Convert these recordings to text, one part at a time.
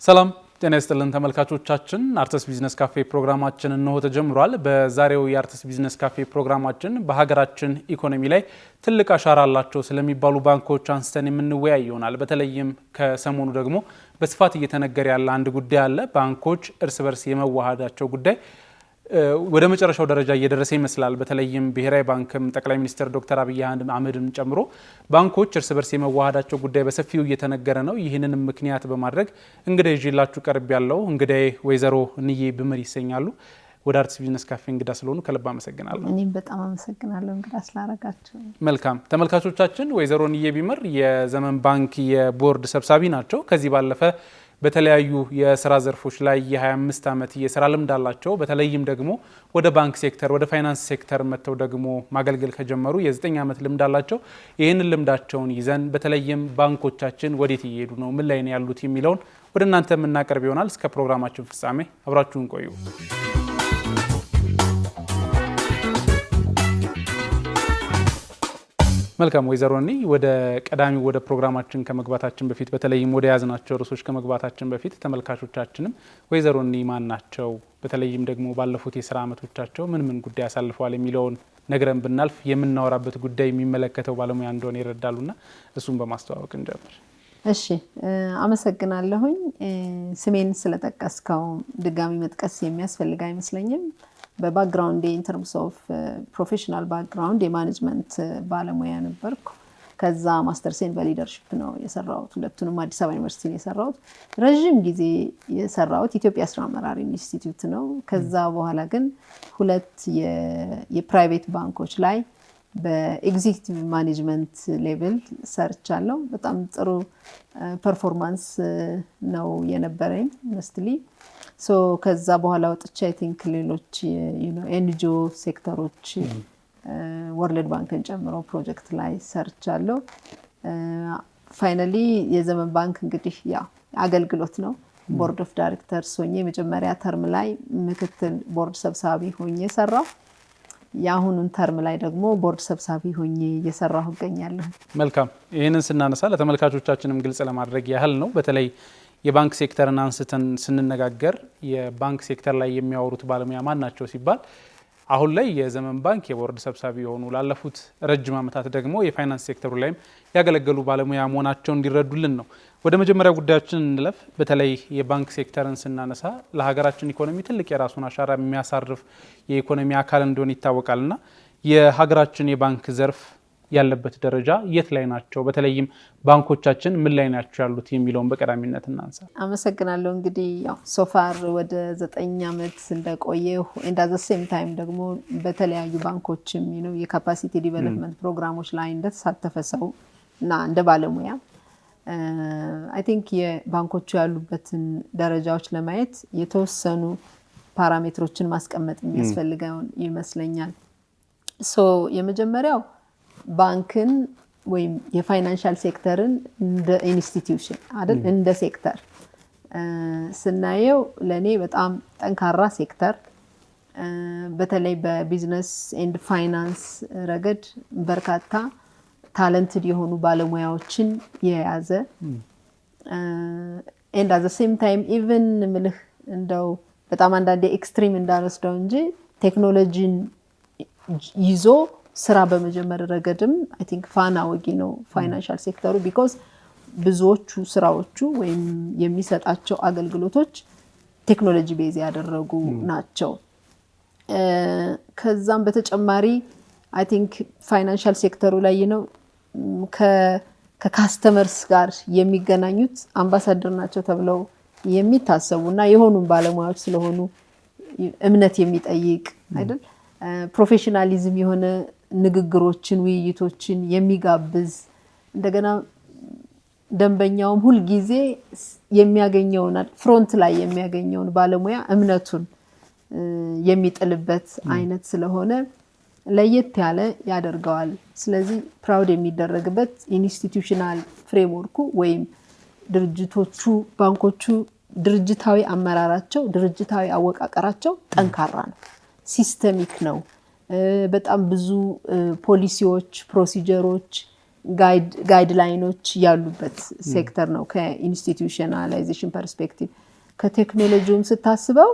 ሰላም ጤና ይስጥልን ተመልካቾቻችን አርትስ ቢዝነስ ካፌ ፕሮግራማችን ነው ተጀምሯል። በዛሬው የአርትስ ቢዝነስ ካፌ ፕሮግራማችን በሀገራችን ኢኮኖሚ ላይ ትልቅ አሻራ አላቸው ስለሚባሉ ባንኮች አንስተን የምንወያይ ይሆናል። በተለይም ከሰሞኑ ደግሞ በስፋት እየተነገረ ያለ አንድ ጉዳይ አለ። ባንኮች እርስ በርስ የመዋሃዳቸው ጉዳይ ወደ መጨረሻው ደረጃ እየደረሰ ይመስላል። በተለይም ብሔራዊ ባንክም ጠቅላይ ሚኒስትር ዶክተር አብይ አህመድን ጨምሮ ባንኮች እርስ በርስ የመዋሃዳቸው ጉዳይ በሰፊው እየተነገረ ነው። ይህንንም ምክንያት በማድረግ እንግዲህ ይዤላችሁ ቀርብ ያለው እንግዲህ ወይዘሮ እንዬ ቢመር ይሰኛሉ። ወደ አርትስ ቢዝነስ ካፌ እንግዳ ስለሆኑ ከልብ አመሰግናለሁ። እኔም በጣም አመሰግናለሁ እንግዳ ስላረጋችሁ። መልካም ተመልካቾቻችን፣ ወይዘሮ እንዬ ቢመር የዘመን ባንክ የቦርድ ሰብሳቢ ናቸው። ከዚህ ባለፈ በተለያዩ የስራ ዘርፎች ላይ የ25 ዓመት የስራ ልምድ አላቸው። በተለይም ደግሞ ወደ ባንክ ሴክተር ወደ ፋይናንስ ሴክተር መጥተው ደግሞ ማገልገል ከጀመሩ የ9 ዓመት ልምድ አላቸው። ይህንን ልምዳቸውን ይዘን በተለይም ባንኮቻችን ወዴት እየሄዱ ነው፣ ምን ላይ ነው ያሉት የሚለውን ወደ እናንተ የምናቀርብ ይሆናል። እስከ ፕሮግራማችን ፍጻሜ አብራችሁን ቆዩ። መልካም ወይዘሮ እንዬ ወደ ቀዳሚው ወደ ፕሮግራማችን ከመግባታችን በፊት በተለይም ወደ ያዝናቸው ርዕሶች ከመግባታችን በፊት ተመልካቾቻችንም ወይዘሮ እንዬ ማን ናቸው፣ በተለይም ደግሞ ባለፉት የስራ አመቶቻቸው ምን ጉዳይ አሳልፈዋል የሚለውን ነግረን ብናልፍ የምናወራበት ጉዳይ የሚመለከተው ባለሙያ እንደሆነ ይረዳሉና እሱን በማስተዋወቅ እንጀምር። እሺ፣ አመሰግናለሁኝ። ስሜን ስለጠቀስከው ድጋሚ መጥቀስ የሚያስፈልግ አይመስለኝም። በባክግራውንድ ኢን ተርምስ ኦፍ ፕሮፌሽናል ባክግራውንድ የማኔጅመንት ባለሙያ ነበርኩ። ከዛ ማስተርሴን በሊደርሺፕ ነው የሰራሁት። ሁለቱንም አዲስ አበባ ዩኒቨርሲቲ ነው የሰራሁት። ረጅም ጊዜ የሰራሁት ኢትዮጵያ ስራ አመራር ኢንስቲትዩት ነው። ከዛ በኋላ ግን ሁለት የፕራይቬት ባንኮች ላይ በኤግዚኪቲቭ ማኔጅመንት ሌቭል ሰርቻለሁ። በጣም ጥሩ ፐርፎርማንስ ነው የነበረኝ ሞስትሊ። ከዛ በኋላ ወጥቼ አይ ቲንክ ሌሎች ኤንጂኦ ሴክተሮች ወርልድ ባንክን ጨምሮ ፕሮጀክት ላይ ሰርቻለሁ። ፋይናሊ የዘመን ባንክ እንግዲህ ያው አገልግሎት ነው። ቦርድ ኦፍ ዳይሬክተርስ ሆኜ መጀመሪያ ተርም ላይ ምክትል ቦርድ ሰብሳቢ ሆኜ ሰራሁ። የአሁኑን ተርም ላይ ደግሞ ቦርድ ሰብሳቢ ሆኜ እየሰራሁ እገኛለሁ። መልካም። ይህንን ስናነሳ ለተመልካቾቻችንም ግልጽ ለማድረግ ያህል ነው። በተለይ የባንክ ሴክተርን አንስተን ስንነጋገር የባንክ ሴክተር ላይ የሚያወሩት ባለሙያ ማን ናቸው ሲባል አሁን ላይ የዘመን ባንክ የቦርድ ሰብሳቢ የሆኑ ላለፉት ረጅም ዓመታት ደግሞ የፋይናንስ ሴክተሩ ላይም ያገለገሉ ባለሙያ መሆናቸው እንዲረዱልን ነው። ወደ መጀመሪያ ጉዳያችን እንለፍ። በተለይ የባንክ ሴክተርን ስናነሳ ለሀገራችን ኢኮኖሚ ትልቅ የራሱን አሻራ የሚያሳርፍ የኢኮኖሚ አካል እንደሆነ ይታወቃልና የሀገራችን የባንክ ዘርፍ ያለበት ደረጃ የት ላይ ናቸው፣ በተለይም ባንኮቻችን ምን ላይ ናቸው ያሉት የሚለውን በቀዳሚነት እናንሳ። አመሰግናለሁ። እንግዲህ ያው ሶፋር ወደ 9 ዓመት እንደቆየሁ ኤንድ አት ዘ ሴም ታይም ደግሞ በተለያዩ ባንኮችም የካፓሲቲ ዲቨሎፕመንት ፕሮግራሞች ላይ እንደተሳተፈ ሰው እና እንደ ባለሙያ አይ ቲንክ የባንኮቹ ያሉበትን ደረጃዎች ለማየት የተወሰኑ ፓራሜትሮችን ማስቀመጥ የሚያስፈልገው ይመስለኛል። የመጀመሪያው ባንክን ወይም የፋይናንሻል ሴክተርን እንደ ኢንስቲትዩሽን አይደል እንደ ሴክተር ስናየው ለኔ በጣም ጠንካራ ሴክተር፣ በተለይ በቢዝነስ ኤንድ ፋይናንስ ረገድ በርካታ ታለንትድ የሆኑ ባለሙያዎችን የያዘ ኤንድ አት ዘ ሴም ታይም ኢቭን ምልህ እንደው በጣም አንዳንዴ ኤክስትሪም እንዳልወስደው እንጂ ቴክኖሎጂን ይዞ ስራ በመጀመር ረገድም አይ ቲንክ ፋና ወጊ ነው ፋይናንሻል ሴክተሩ። ቢኮዝ ብዙዎቹ ስራዎቹ ወይም የሚሰጣቸው አገልግሎቶች ቴክኖሎጂ ቤዝ ያደረጉ ናቸው። ከዛም በተጨማሪ አይ ቲንክ ፋይናንሻል ሴክተሩ ላይ ነው ከካስተመርስ ጋር የሚገናኙት አምባሳደር ናቸው ተብለው የሚታሰቡና የሆኑም ባለሙያዎች ስለሆኑ እምነት የሚጠይቅ አይደል ፕሮፌሽናሊዝም የሆነ ንግግሮችን ውይይቶችን የሚጋብዝ እንደገና ደንበኛውም ሁሉ ጊዜ የሚያገኘውን ፍሮንት ላይ የሚያገኘውን ባለሙያ እምነቱን የሚጥልበት አይነት ስለሆነ ለየት ያለ ያደርገዋል። ስለዚህ ፕራውድ የሚደረግበት ኢንስቲትዩሽናል ፍሬምወርኩ ወይም ድርጅቶቹ ባንኮቹ ድርጅታዊ አመራራቸው ድርጅታዊ አወቃቀራቸው ጠንካራ ነው፣ ሲስተሚክ ነው። በጣም ብዙ ፖሊሲዎች ፕሮሲጀሮች ጋይድላይኖች ያሉበት ሴክተር ነው ከኢንስቲትዩሽናላይዜሽን ፐርስፔክቲቭ። ከቴክኖሎጂውም ስታስበው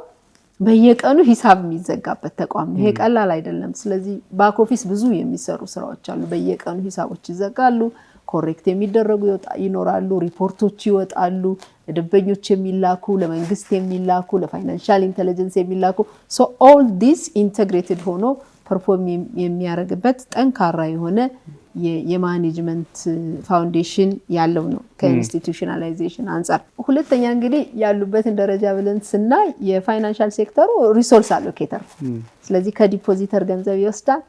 በየቀኑ ሂሳብ የሚዘጋበት ተቋም ነው። ይሄ ቀላል አይደለም። ስለዚህ ባክ ኦፊስ ብዙ የሚሰሩ ስራዎች አሉ። በየቀኑ ሂሳቦች ይዘጋሉ፣ ኮሬክት የሚደረጉ ይኖራሉ፣ ሪፖርቶች ይወጣሉ፣ ለደንበኞች የሚላኩ፣ ለመንግስት የሚላኩ፣ ለፋይናንሻል ኢንተለጀንስ የሚላኩ ሶ ኦል ዲስ ኢንተግሬትድ ሆኖ ፐርፎርም የሚያደርግበት ጠንካራ የሆነ የማኔጅመንት ፋውንዴሽን ያለው ነው ከኢንስቲትዩሽናላይዜሽን አንፃር። ሁለተኛ እንግዲህ ያሉበትን ደረጃ ብለን ስናይ የፋይናንሻል ሴክተሩ ሪሶርስ አሎኬተር፣ ስለዚህ ከዲፖዚተር ገንዘብ ይወስዳል፣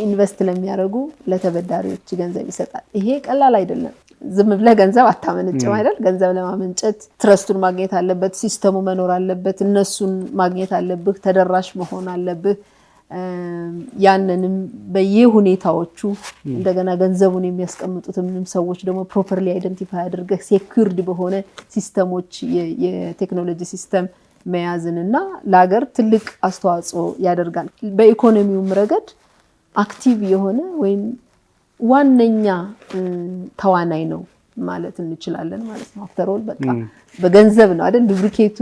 ኢንቨስት ለሚያደርጉ ለተበዳሪዎች ገንዘብ ይሰጣል። ይሄ ቀላል አይደለም። ዝም ብለህ ገንዘብ አታመነጭም አይደል? ገንዘብ ለማመንጨት ትረስቱን ማግኘት አለበት፣ ሲስተሙ መኖር አለበት፣ እነሱን ማግኘት አለብህ፣ ተደራሽ መሆን አለብህ። ያንንም በየሁኔታዎቹ እንደገና ገንዘቡን የሚያስቀምጡትም ሰዎች ደግሞ ፕሮፐርሊ አይደንቲፋይ አድርገህ ሴኩርድ በሆነ ሲስተሞች የቴክኖሎጂ ሲስተም መያዝንና ለሀገር ትልቅ አስተዋጽኦ ያደርጋል። በኢኮኖሚውም ረገድ አክቲቭ የሆነ ወይም ዋነኛ ተዋናይ ነው ማለት እንችላለን ማለት ነው። አፍተር ኦል በቃ በገንዘብ ነው አይደል? ዱፕሊኬቱ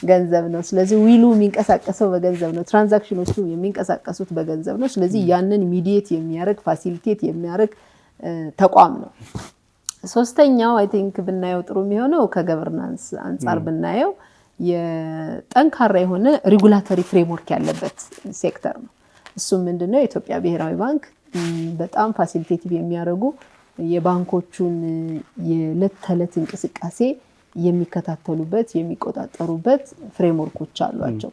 ገንዘብ ነው። ስለዚህ ዊሉ የሚንቀሳቀሰው በገንዘብ ነው። ትራንዛክሽኖቹ የሚንቀሳቀሱት በገንዘብ ነው። ስለዚህ ያንን ሚዲየት የሚያደርግ ፋሲሊቴት የሚያደርግ ተቋም ነው። ሶስተኛው አይ ቲንክ ብናየው ጥሩ የሚሆነው ከገቨርናንስ አንፃር ብናየው የጠንካራ የሆነ ሬጉላቶሪ ፍሬምወርክ ያለበት ሴክተር ነው። እሱም ምንድነው? የኢትዮጵያ ብሔራዊ ባንክ በጣም ፋሲሊቴቲቭ የሚያደርጉ የባንኮቹን የዕለት ተዕለት እንቅስቃሴ የሚከታተሉበት የሚቆጣጠሩበት ፍሬምወርኮች አሏቸው።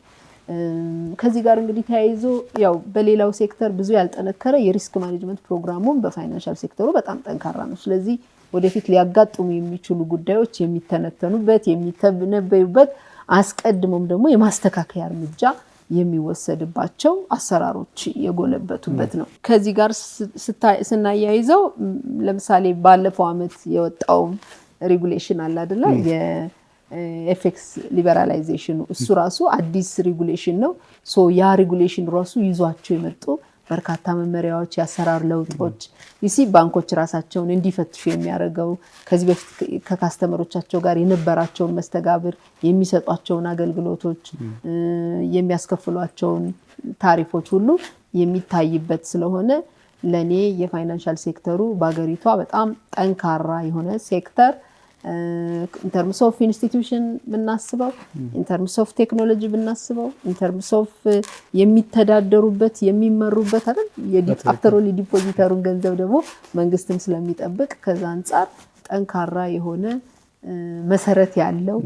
ከዚህ ጋር እንግዲህ ተያይዞ ያው በሌላው ሴክተር ብዙ ያልጠነከረ የሪስክ ማኔጅመንት ፕሮግራሙም በፋይናንሻል ሴክተሩ በጣም ጠንካራ ነው። ስለዚህ ወደፊት ሊያጋጥሙ የሚችሉ ጉዳዮች የሚተነተኑበት የሚተነበዩበት፣ አስቀድሞም ደግሞ የማስተካከያ እርምጃ የሚወሰድባቸው አሰራሮች የጎለበቱበት ነው። ከዚህ ጋር ስናያይዘው ለምሳሌ ባለፈው አመት የወጣው ሬጉሌሽን አለ አይደለ? የኤፍኤክስ ሊበራላይዜሽኑ እሱ ራሱ አዲስ ሬጉሌሽን ነው። ሶ ያ ሬጉሌሽን ራሱ ይዟቸው የመጡ በርካታ መመሪያዎች፣ የአሰራር ለውጦች ይሲ ባንኮች ራሳቸውን እንዲፈትሹ የሚያደርገው ከዚህ በፊት ከካስተመሮቻቸው ጋር የነበራቸውን መስተጋብር፣ የሚሰጧቸውን አገልግሎቶች፣ የሚያስከፍሏቸውን ታሪፎች ሁሉ የሚታይበት ስለሆነ ለኔ የፋይናንሻል ሴክተሩ በአገሪቷ በጣም ጠንካራ የሆነ ሴክተር in terms of institution ብናስበው in terms of technology ብናስበው in terms of የሚተዳደሩበት የሚመሩበት አይደል after all ዲፖዚተሩን ገንዘብ ደግሞ መንግስትም ስለሚጠብቅ ከዛ አንፃር ጠንካራ የሆነ መሰረት ያለው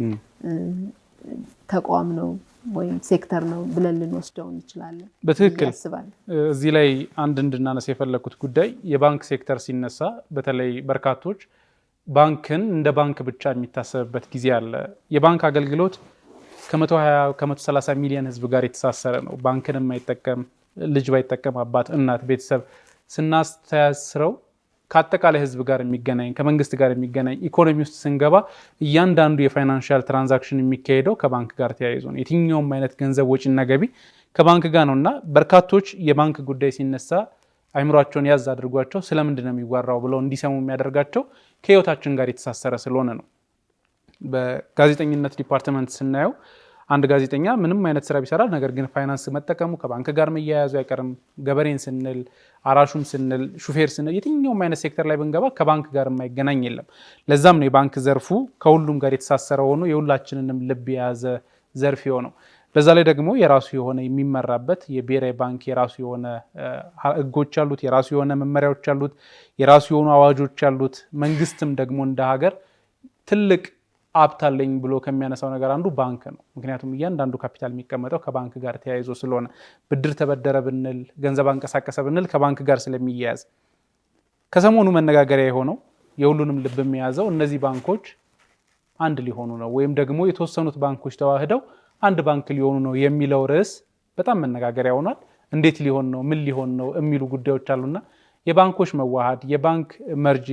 ተቋም ነው ወይም ሴክተር ነው ብለን ልንወስደው እንችላለን። በትክክል እዚህ ላይ አንድ እንድናነሳ የፈለኩት ጉዳይ የባንክ ሴክተር ሲነሳ በተለይ በርካቶች ባንክን እንደ ባንክ ብቻ የሚታሰብበት ጊዜ አለ። የባንክ አገልግሎት ከ120 ከ130 ሚሊዮን ህዝብ ጋር የተሳሰረ ነው። ባንክን የማይጠቀም ልጅ ባይጠቀም አባት፣ እናት፣ ቤተሰብ ስናስተያስረው ከአጠቃላይ ህዝብ ጋር የሚገናኝ ከመንግስት ጋር የሚገናኝ ኢኮኖሚ ውስጥ ስንገባ እያንዳንዱ የፋይናንሻል ትራንዛክሽን የሚካሄደው ከባንክ ጋር ተያይዞ ነው። የትኛውም አይነት ገንዘብ ወጪና ገቢ ከባንክ ጋር ነውና በርካቶች የባንክ ጉዳይ ሲነሳ አይምሯቸውን ያዝ አድርጓቸው ስለምንድን ነው የሚዋራው ብለው እንዲሰሙ የሚያደርጋቸው ከህይወታችን ጋር የተሳሰረ ስለሆነ ነው። በጋዜጠኝነት ዲፓርትመንት ስናየው አንድ ጋዜጠኛ ምንም አይነት ስራ ቢሰራ ነገር ግን ፋይናንስ መጠቀሙ ከባንክ ጋር መያያዙ አይቀርም። ገበሬን ስንል፣ አራሹን ስንል፣ ሹፌር ስንል የትኛውም አይነት ሴክተር ላይ ብንገባ ከባንክ ጋር የማይገናኝ የለም። ለዛም ነው የባንክ ዘርፉ ከሁሉም ጋር የተሳሰረ ሆኖ የሁላችንንም ልብ የያዘ ዘርፍ የሆነው። በዛ ላይ ደግሞ የራሱ የሆነ የሚመራበት የብሔራዊ ባንክ የራሱ የሆነ ህጎች አሉት፣ የራሱ የሆነ መመሪያዎች አሉት፣ የራሱ የሆኑ አዋጆች አሉት። መንግስትም ደግሞ እንደ ሀገር ትልቅ ሀብት አለኝ ብሎ ከሚያነሳው ነገር አንዱ ባንክ ነው። ምክንያቱም እያንዳንዱ ካፒታል የሚቀመጠው ከባንክ ጋር ተያይዞ ስለሆነ ብድር ተበደረ ብንል፣ ገንዘብ አንቀሳቀሰ ብንል ከባንክ ጋር ስለሚያያዝ ከሰሞኑ መነጋገሪያ የሆነው የሁሉንም ልብ የሚያዘው እነዚህ ባንኮች አንድ ሊሆኑ ነው ወይም ደግሞ የተወሰኑት ባንኮች ተዋህደው አንድ ባንክ ሊሆኑ ነው የሚለው ርዕስ በጣም መነጋገሪያ ሆኗል። እንዴት ሊሆን ነው ምን ሊሆን ነው የሚሉ ጉዳዮች አሉና የባንኮች መዋሃድ፣ የባንክ መርጅ፣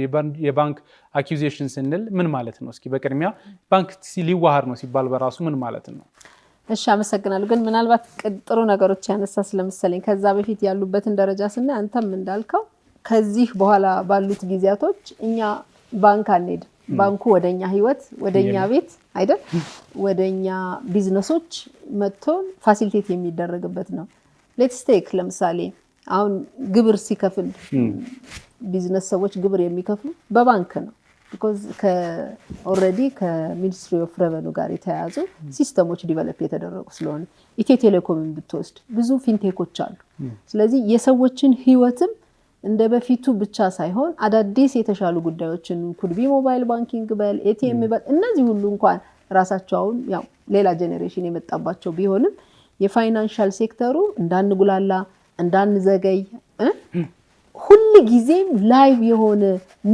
የባንክ አኪዩዜሽን ስንል ምን ማለት ነው? እስኪ በቅድሚያ ባንክ ሊዋሃድ ነው ሲባል በራሱ ምን ማለት ነው? እሺ አመሰግናለሁ። ግን ምናልባት ጥሩ ነገሮች ያነሳ ስለመሰለኝ ከዛ በፊት ያሉበትን ደረጃ ስናይ አንተም እንዳልከው ከዚህ በኋላ ባሉት ጊዜያቶች እኛ ባንክ አንሄድ ባንኩ ወደኛ ህይወት ወደኛ ቤት አይደል ወደኛ ቢዝነሶች መጥቶ ፋሲሊቴት የሚደረግበት ነው ሌትስ ቴክ ለምሳሌ አሁን ግብር ሲከፍል ቢዝነስ ሰዎች ግብር የሚከፍሉ በባንክ ነው because ኦሬዲ ከሚኒስትሪ ኦፍ ሬቨኒው ጋር የተያያዙ ሲስተሞች ዲቨሎፕ የተደረጉ ስለሆነ ኢትዮ ቴሌኮምን ብትወስድ ብዙ ፊንቴኮች አሉ ስለዚህ የሰዎችን ህይወትም እንደ በፊቱ ብቻ ሳይሆን አዳዲስ የተሻሉ ጉዳዮችን ኩድቢ ሞባይል ባንኪንግ በል ኤቲኤም በል እነዚህ ሁሉ እንኳን ራሳቸውን ያው ሌላ ጄኔሬሽን የመጣባቸው ቢሆንም የፋይናንሻል ሴክተሩ እንዳንጉላላ እንዳንዘገይ ሁሉ ጊዜም ላይቭ የሆነ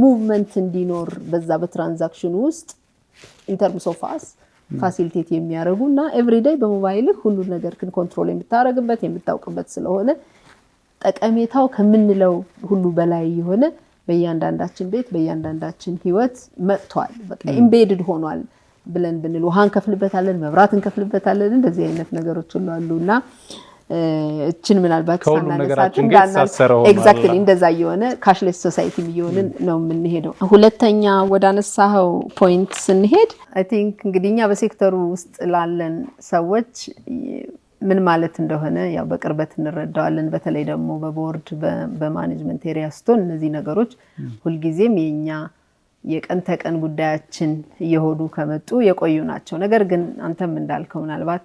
ሙቭመንት እንዲኖር በዛ በትራንዛክሽን ውስጥ in terms of us ፋሲሊቴት የሚያደርጉና ኤቭሪዴይ በሞባይል ሁሉ ነገር ኮንትሮል የምታረግበት የምታውቅበት ስለሆነ ጠቀሜታው ከምንለው ሁሉ በላይ የሆነ በእያንዳንዳችን ቤት በእያንዳንዳችን ህይወት መጥቷል በቃ ኢምቤድድ ሆኗል ብለን ብንል ውሃን ከፍልበታለን መብራትን ከፍልበታለን እንደዚህ አይነት ነገሮች ሁሉ አሉና እችን ምናልባት ሳናነሳችን ጋር ኤግዛክትሊ እንደዛ የሆነ ካሽሌስ ሶሳይቲ የሚሆንን ነው የምንሄደው ሁለተኛ ወዳነሳው ፖይንት ስንሄድ አይ ቲንክ እንግዲህኛ በሴክተሩ ውስጥ ላለን ሰዎች ምን ማለት እንደሆነ ያው በቅርበት እንረዳዋለን በተለይ ደግሞ በቦርድ በማኔጅመንት ኤሪያ ስቶን እነዚህ ነገሮች ሁሉ ጊዜም የኛ የቀን ተቀን ጉዳያችን እየሆዱ ከመጡ የቆዩ ናቸው ነገር ግን አንተም እንዳልከው ምናልባት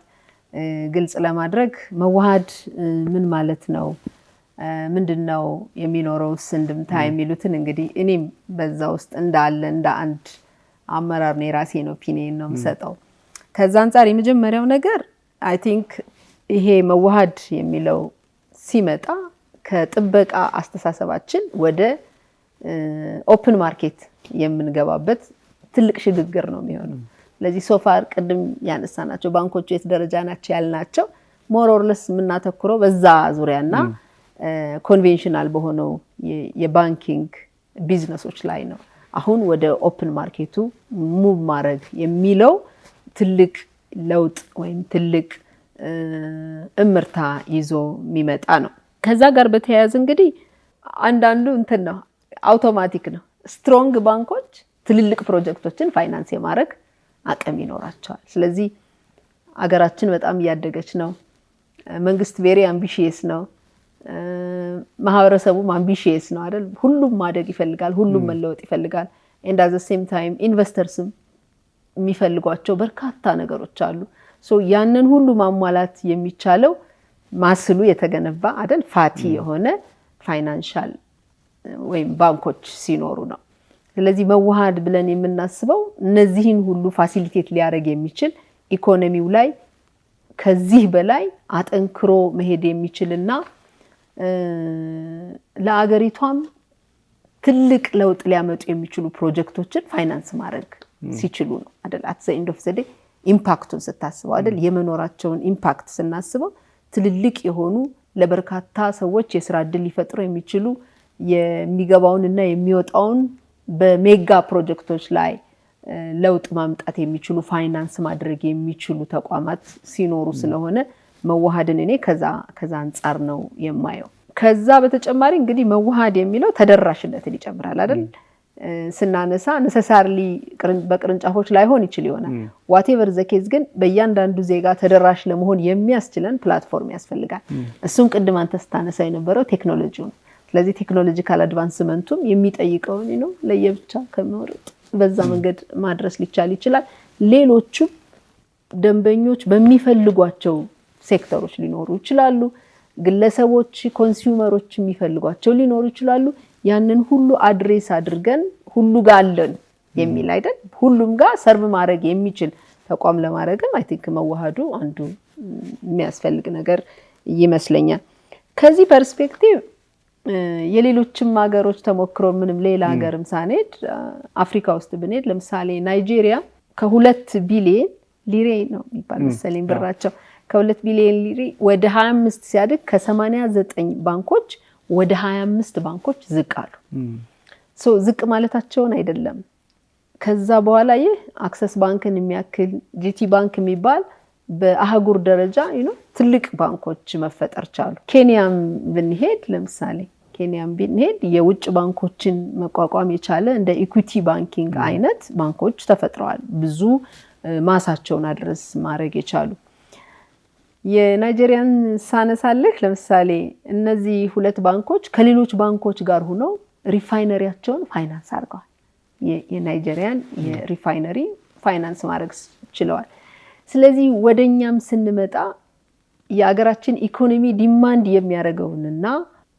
ግልጽ ለማድረግ መዋሃድ ምን ማለት ነው ምንድነው የሚኖረው እንድምታ የሚሉትን እንግዲህ እኔም በዛ ውስጥ እንዳለ እንደ አንድ አመራር ነው ራሴን ኦፒኒየን ነው የምሰጠው ከዛ አንፃር የመጀመሪያው ነገር አይ ቲንክ ይሄ መዋሃድ የሚለው ሲመጣ ከጥበቃ አስተሳሰባችን ወደ ኦፕን ማርኬት የምንገባበት ትልቅ ሽግግር ነው የሚሆነው ለዚህ ሶፋር ቀደም ያነሳናቸው ባንኮች የት ደረጃ ናቸው ያልናቸው ሞር ኦር ለስ ምናተኩረው በዛ ዙሪያና ኮንቬንሽናል በሆነው የባንኪንግ ቢዝነሶች ላይ ነው አሁን ወደ ኦፕን ማርኬቱ ሙቭ ማድረግ የሚለው ትልቅ ለውጥ ወይም ትልቅ እምርታ ይዞ የሚመጣ ነው ከዛ ጋር በተያያዘ እንግዲህ አንዳንዱ እንትን ነው አውቶማቲክ ነው ስትሮንግ ባንኮች ትልልቅ ፕሮጀክቶችን ፋይናንስ የማድረግ አቅም ይኖራቸዋል ስለዚህ አገራችን በጣም ያደገች ነው መንግስት ቬሪ አምቢሺየስ ነው ማህበረሰቡም አምቢሺየስ ነው አይደል ሁሉም ማደግ ይፈልጋል ሁሉም መለወጥ ይፈልጋል and at the same time ኢንቨስተርስም የሚፈልጓቸው በርካታ ነገሮች አሉ ሶ ያንን ሁሉ ማሟላት የሚቻለው ማስሉ የተገነባ አይደል ፋቲ የሆነ ፋይናንሻል ወይም ባንኮች ሲኖሩ ነው ስለዚህ መዋሃድ ብለን የምናስበው እነዚህን ሁሉ ፋሲሊቴት ሊያደርግ የሚችል ኢኮኖሚው ላይ ከዚህ በላይ አጠንክሮ መሄድ የሚችልና ለአገሪቷም ትልቅ ለውጥ ሊያመጡ የሚችሉ ፕሮጀክቶችን ፋይናንስ ማድረግ ሲችሉ ነው አይደል at the end of the day ኢምፓክቱን ስታስበው አይደል የመኖራቸውን ኢምፓክት ስናስበው ትልልቅ የሆኑ ለበርካታ ሰዎች የሥራ ዕድል ሊፈጥሩ የሚችሉ የሚገባውንና የሚወጣውን በሜጋ ፕሮጀክቶች ላይ ለውጥ ማምጣት የሚችሉ ፋይናንስ ማድረግ የሚችሉ ተቋማት ሲኖሩ ስለሆነ መዋሃድን እኔ ከዛ አንፃር ነው የማየው ከዛ በተጨማሪ እንግዲህ መዋሃድ የሚለው ተደራሽነትን ይጨምራል አይደል ስናነሳ necessarily በቅርንጫፎች ላይ ሆን ይችላል ይሆናል whatever the case ግን በእያንዳንዱ ዜጋ ተደራሽ ለመሆን የሚያስችለን ፕላትፎርም ያስፈልጋል እሱን ቅድም አንተ ስታነሳ የነበረው ቴክኖሎጂው ነው ስለዚህ ቴክኖሎጂካል አድቫንስመንቱም የሚጠይቀው ነው ለየብቻ ከመወረጥ በዛ መንገድ ማድረስ ሊቻል ይችላል ሌሎቹ ደንበኞች በሚፈልጓቸው ሴክተሮች ሊኖሩ ይችላሉ ግለሰቦች ኮንሱመሮች የሚፈልጓቸው ሊኖሩ ይችላሉ ያንን ሁሉ አድሬስ አድርገን ሁሉ ጋር አለን የሚል አይደል ሁሉም ጋር ሰርቭ ማድረግ የሚችል ተቋም ለማድረግም አይ ቲንክ መዋሃዱ አንዱ የሚያስፈልግ ነገር ይመስለኛል ከዚህ ፐርስፔክቲቭ የሌሎችም ሀገሮች ተሞክሮ ምንም ሌላ ሀገርም ሳንሄድ አፍሪካ ውስጥ ብንሄድ ለምሳሌ ናይጄሪያ ከ2 ቢሊዮን ሊሬ ነው የሚባል መሰለኝ ብራቸው ከ2 ቢሊዮን ሊሬ ወደ 25 ሲያድግ ከ89 ባንኮች ወደ 25 ባንኮች ዝቅ አሉ ሶ ዝቅ ማለታቸውን አይደለም ከዛ በኋላ ይህ አክሰስ ባንክን የሚያክል ጂቲ ባንክ የሚባል በአህጉር ደረጃ ትልቅ ባንኮች መፈጠር ቻሉ ኬንያም ብንሄድ ለምሳሌ ኬንያም ቢንሄድ የውጭ ባንኮችን መቋቋም የቻለ እንደ ኢኩዊቲ ባንኪንግ አይነት ባንኮች ተፈጥረዋል ብዙ ማሳቸውን አድረስ ማድረግ የቻሉ የናይጄሪያን ሳነሳለህ ለምሳሌ እነዚህ ሁለት ባንኮች ከሌሎች ባንኮች ጋር ሆነው ሪፋይነሪያቸውን ፋይናንስ አድርገዋል የናይጄሪያን የሪፋይነሪ ፋይናንስ ማድረግ ችለዋል ስለዚህ ወደኛም ስንመጣ የአገራችን ኢኮኖሚ ዲማንድ የሚያደርገውንና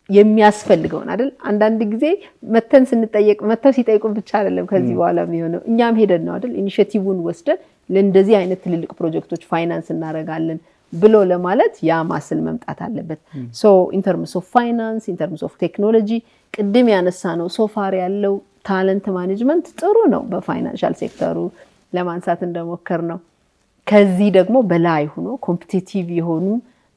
የሚያስፈልገውን አይደል አንዳንድ ጊዜ መተን ስንጠየቅ መተው ሲጠይቁን ብቻ አይደለም ከዚህ በኋላ የሚሆነው እኛም ሄደን ነው አይደል ኢኒሺዬቲቭን ወስደን ለእንደዚህ አይነት ትልልቅ ፕሮጀክቶች ፋይናንስ እናረጋለን ብሎ ለማለት ያ ማስል መምጣት አለበት ሶ ኢን ተርምስ ኦፍ ፋይናንስ ኢን ተርምስ ኦፍ ቴክኖሎጂ ቅድም ያነሳ ነው ሶፋር ያለው ታለንት ማኔጅመንት ጥሩ ነው በፋይናንሻል ሴክተሩ ለማንሳት እንደሞከር ነው ከዚህ ደግሞ በላይ ሆኖ ኮምፒቲቲቭ የሆኑ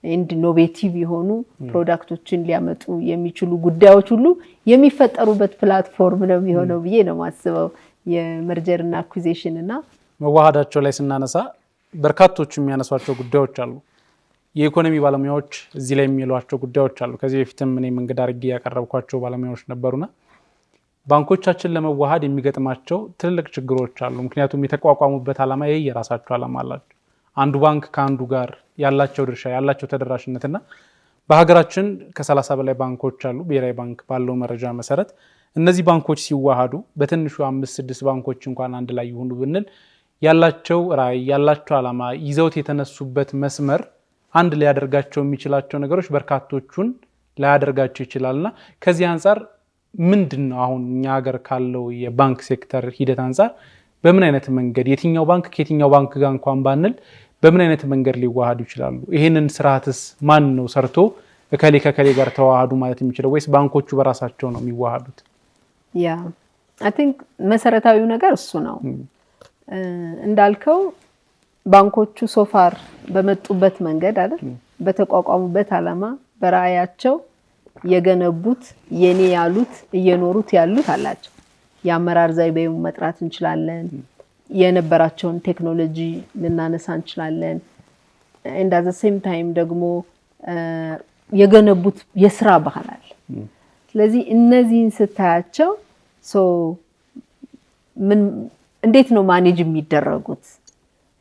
ኢኖቬቲቭ የሆኑ ፕሮዳክቶችን ሊያመጡ የሚችሉ ጉዳዮች ሁሉ የሚፈጠሩበት ፕላትፎርም ነው የሚሆነው ብዬ ነው ማስበው የመርጀር እና አኩዊዚሽን እና መዋሃዳቸው ላይ ስናነሳ በርካቶች የሚያነሷቸው ጉዳዮች አሉ የኢኮኖሚ ባለሙያዎች እዚህ ላይ የሚሏቸው ጉዳዮች አሉ ከዚህ በፊትም እኔም እንግዳ አድርጌ ያቀረብኳቸው ባለሙያዎች ነበሩና ባንኮቻችን ለመዋሃድ የሚገጥማቸው ትልልቅ ችግሮች አሉ ምክንያቱም የተቋቋሙበት ዓላማ የራሳቸው ዓላማ አላቸው አንዱ ባንክ ከአንዱ ጋር ያላቸው ድርሻ ያላቸው ተደራሽነትና በሀገራችን ከ30 በላይ ባንኮች አሉ ብሔራዊ ባንክ ባለው መረጃ መሰረት እነዚህ ባንኮች ሲዋሃዱ በትንሹ 5-6 ባንኮች እንኳን አንድ ላይ ይሁኑ ብንል ያላቸው ራዕይ ያላቸው ዓላማ ይዘውት የተነሱበት መስመር አንድ ላይ ያደርጋቸው የሚችላቸው ነገሮች በርካቶቹን ላያደርጋቸው ይችላልና ከዚህ አንፃር ምንድነው አሁን እኛ ሀገር ካለው የባንክ ሴክተር ሂደት አንፃር በምን አይነት መንገድ የትኛው ባንክ ከየትኛው ባንክ ጋር እንኳን ባንል በምን አይነት መንገድ ሊዋሃዱ ይችላሉ ይሄንን ስርዓትስ ማን ነው ሰርቶ ከከሌ ጋር ተዋሃዱ ማለት የሚችለው ወይስ ባንኮቹ በራሳቸው ነው የሚዋሃዱት ያ አይ ቲንክ መሰረታዊው ነገር እሱ ነው እንዳልከው ባንኮቹ ሶፋር በመጡበት መንገድ አይደል በተቋቋሙበት ዓላማ በራያቸው የገነቡት የኔ ያሉት እየኖሩት ያሉት አላቸው ያመራር ዘይቤው መጥራት እንችላለን የነበራቸውን ቴክኖሎጂ ልናነሳ እንችላለን and at the same time ደግሞ የገነቡት የሥራ ባህል አለ ስለዚህ እነዚህን ስታያቸው ምን እንዴት ነው ማኔጅ የሚደረጉት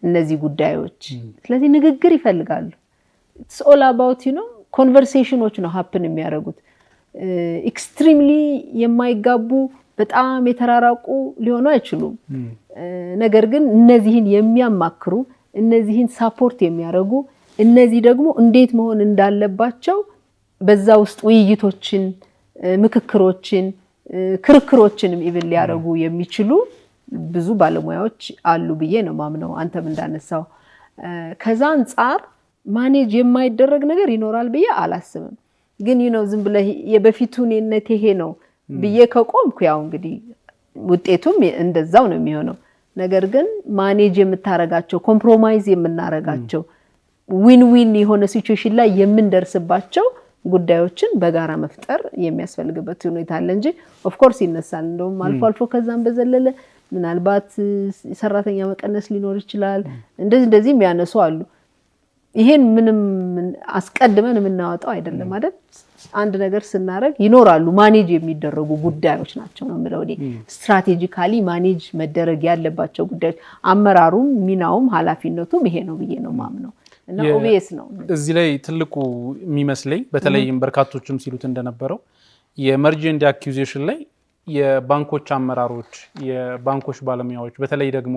እነዚህ ጉዳዮች ስለዚህ ንግግር ይፈልጋሉ it's all about ኮንቨርሴሽኖች ነው happen የሚያደርጉት ኤክስትሪምሊ የማይጋቡ በጣም የተራራቁ ሊሆኑ አይችሉም ነገር ግን እነዚህን የሚያማክሩ እነዚህን ሳፖርት የሚያደርጉ እነዚህ ደግሞ እንዴት መሆን እንዳለባቸው በዛ ውስጥ ውይይቶችን ምክክሮችን ክርክሮችንም ኢቭን ሊያደርጉ የሚችሉ ብዙ ባለሙያዎች አሉ ብዬ ነው ማምነው አንተም እንዳነሳው ከዛ አንፃር ማኔጅ የማይደረግ ነገር ይኖራል ብዬ አላስብም ግን ዝም ብለ የበፊቱኔነት ይሄ ነው ብዬ ከቆምኩ ያው እንግዲህ ውጤቱም እንደዛው ነው የሚሆነው ነገር ግን ማኔጅ የምታረጋቸው ኮምፕሮማይዝ የምናረጋቸው ዊን ዊን የሆነ ሲቹዌሽን ላይ የምንደርስባቸው ጉዳዮችን በጋራ መፍጠር የሚያስፈልግበት ሁኔታ አለ እንጂ ኦፍ ኮርስ ይነሳል እንደውም አልፎ ከዛም በዘለለ ምናልባት ሰራተኛ መቀነስ ሊኖር ይችላል እንደዚህ የሚያነሱ አሉ ይሄን ምንም አስቀድመን የምናወጣው አይደለም አይደል አንድ ነገር ስናረግ ይኖራሉ ማኔጅ የሚደረጉ ጉዳዮች ናቸው ነው ማለት ነው ስትራቴጂካሊ ማኔጅ መደረግ ያለባቸው ጉዳዮች አመራሩም ሚናውም ኃላፊነቱም ይሄ ነው ብዬ ነው ማምነው እና ኦቢኤስ ነው እዚህ ላይ ትልቁ የሚመስለኝ በተለይም በርካቶችም ሲሉት እንደነበረው የመርጅ ኤንድ አኩዊዚሽን ላይ የባንኮች አመራሮች የባንኮች ባለሙያዎች በተለይ ደግሞ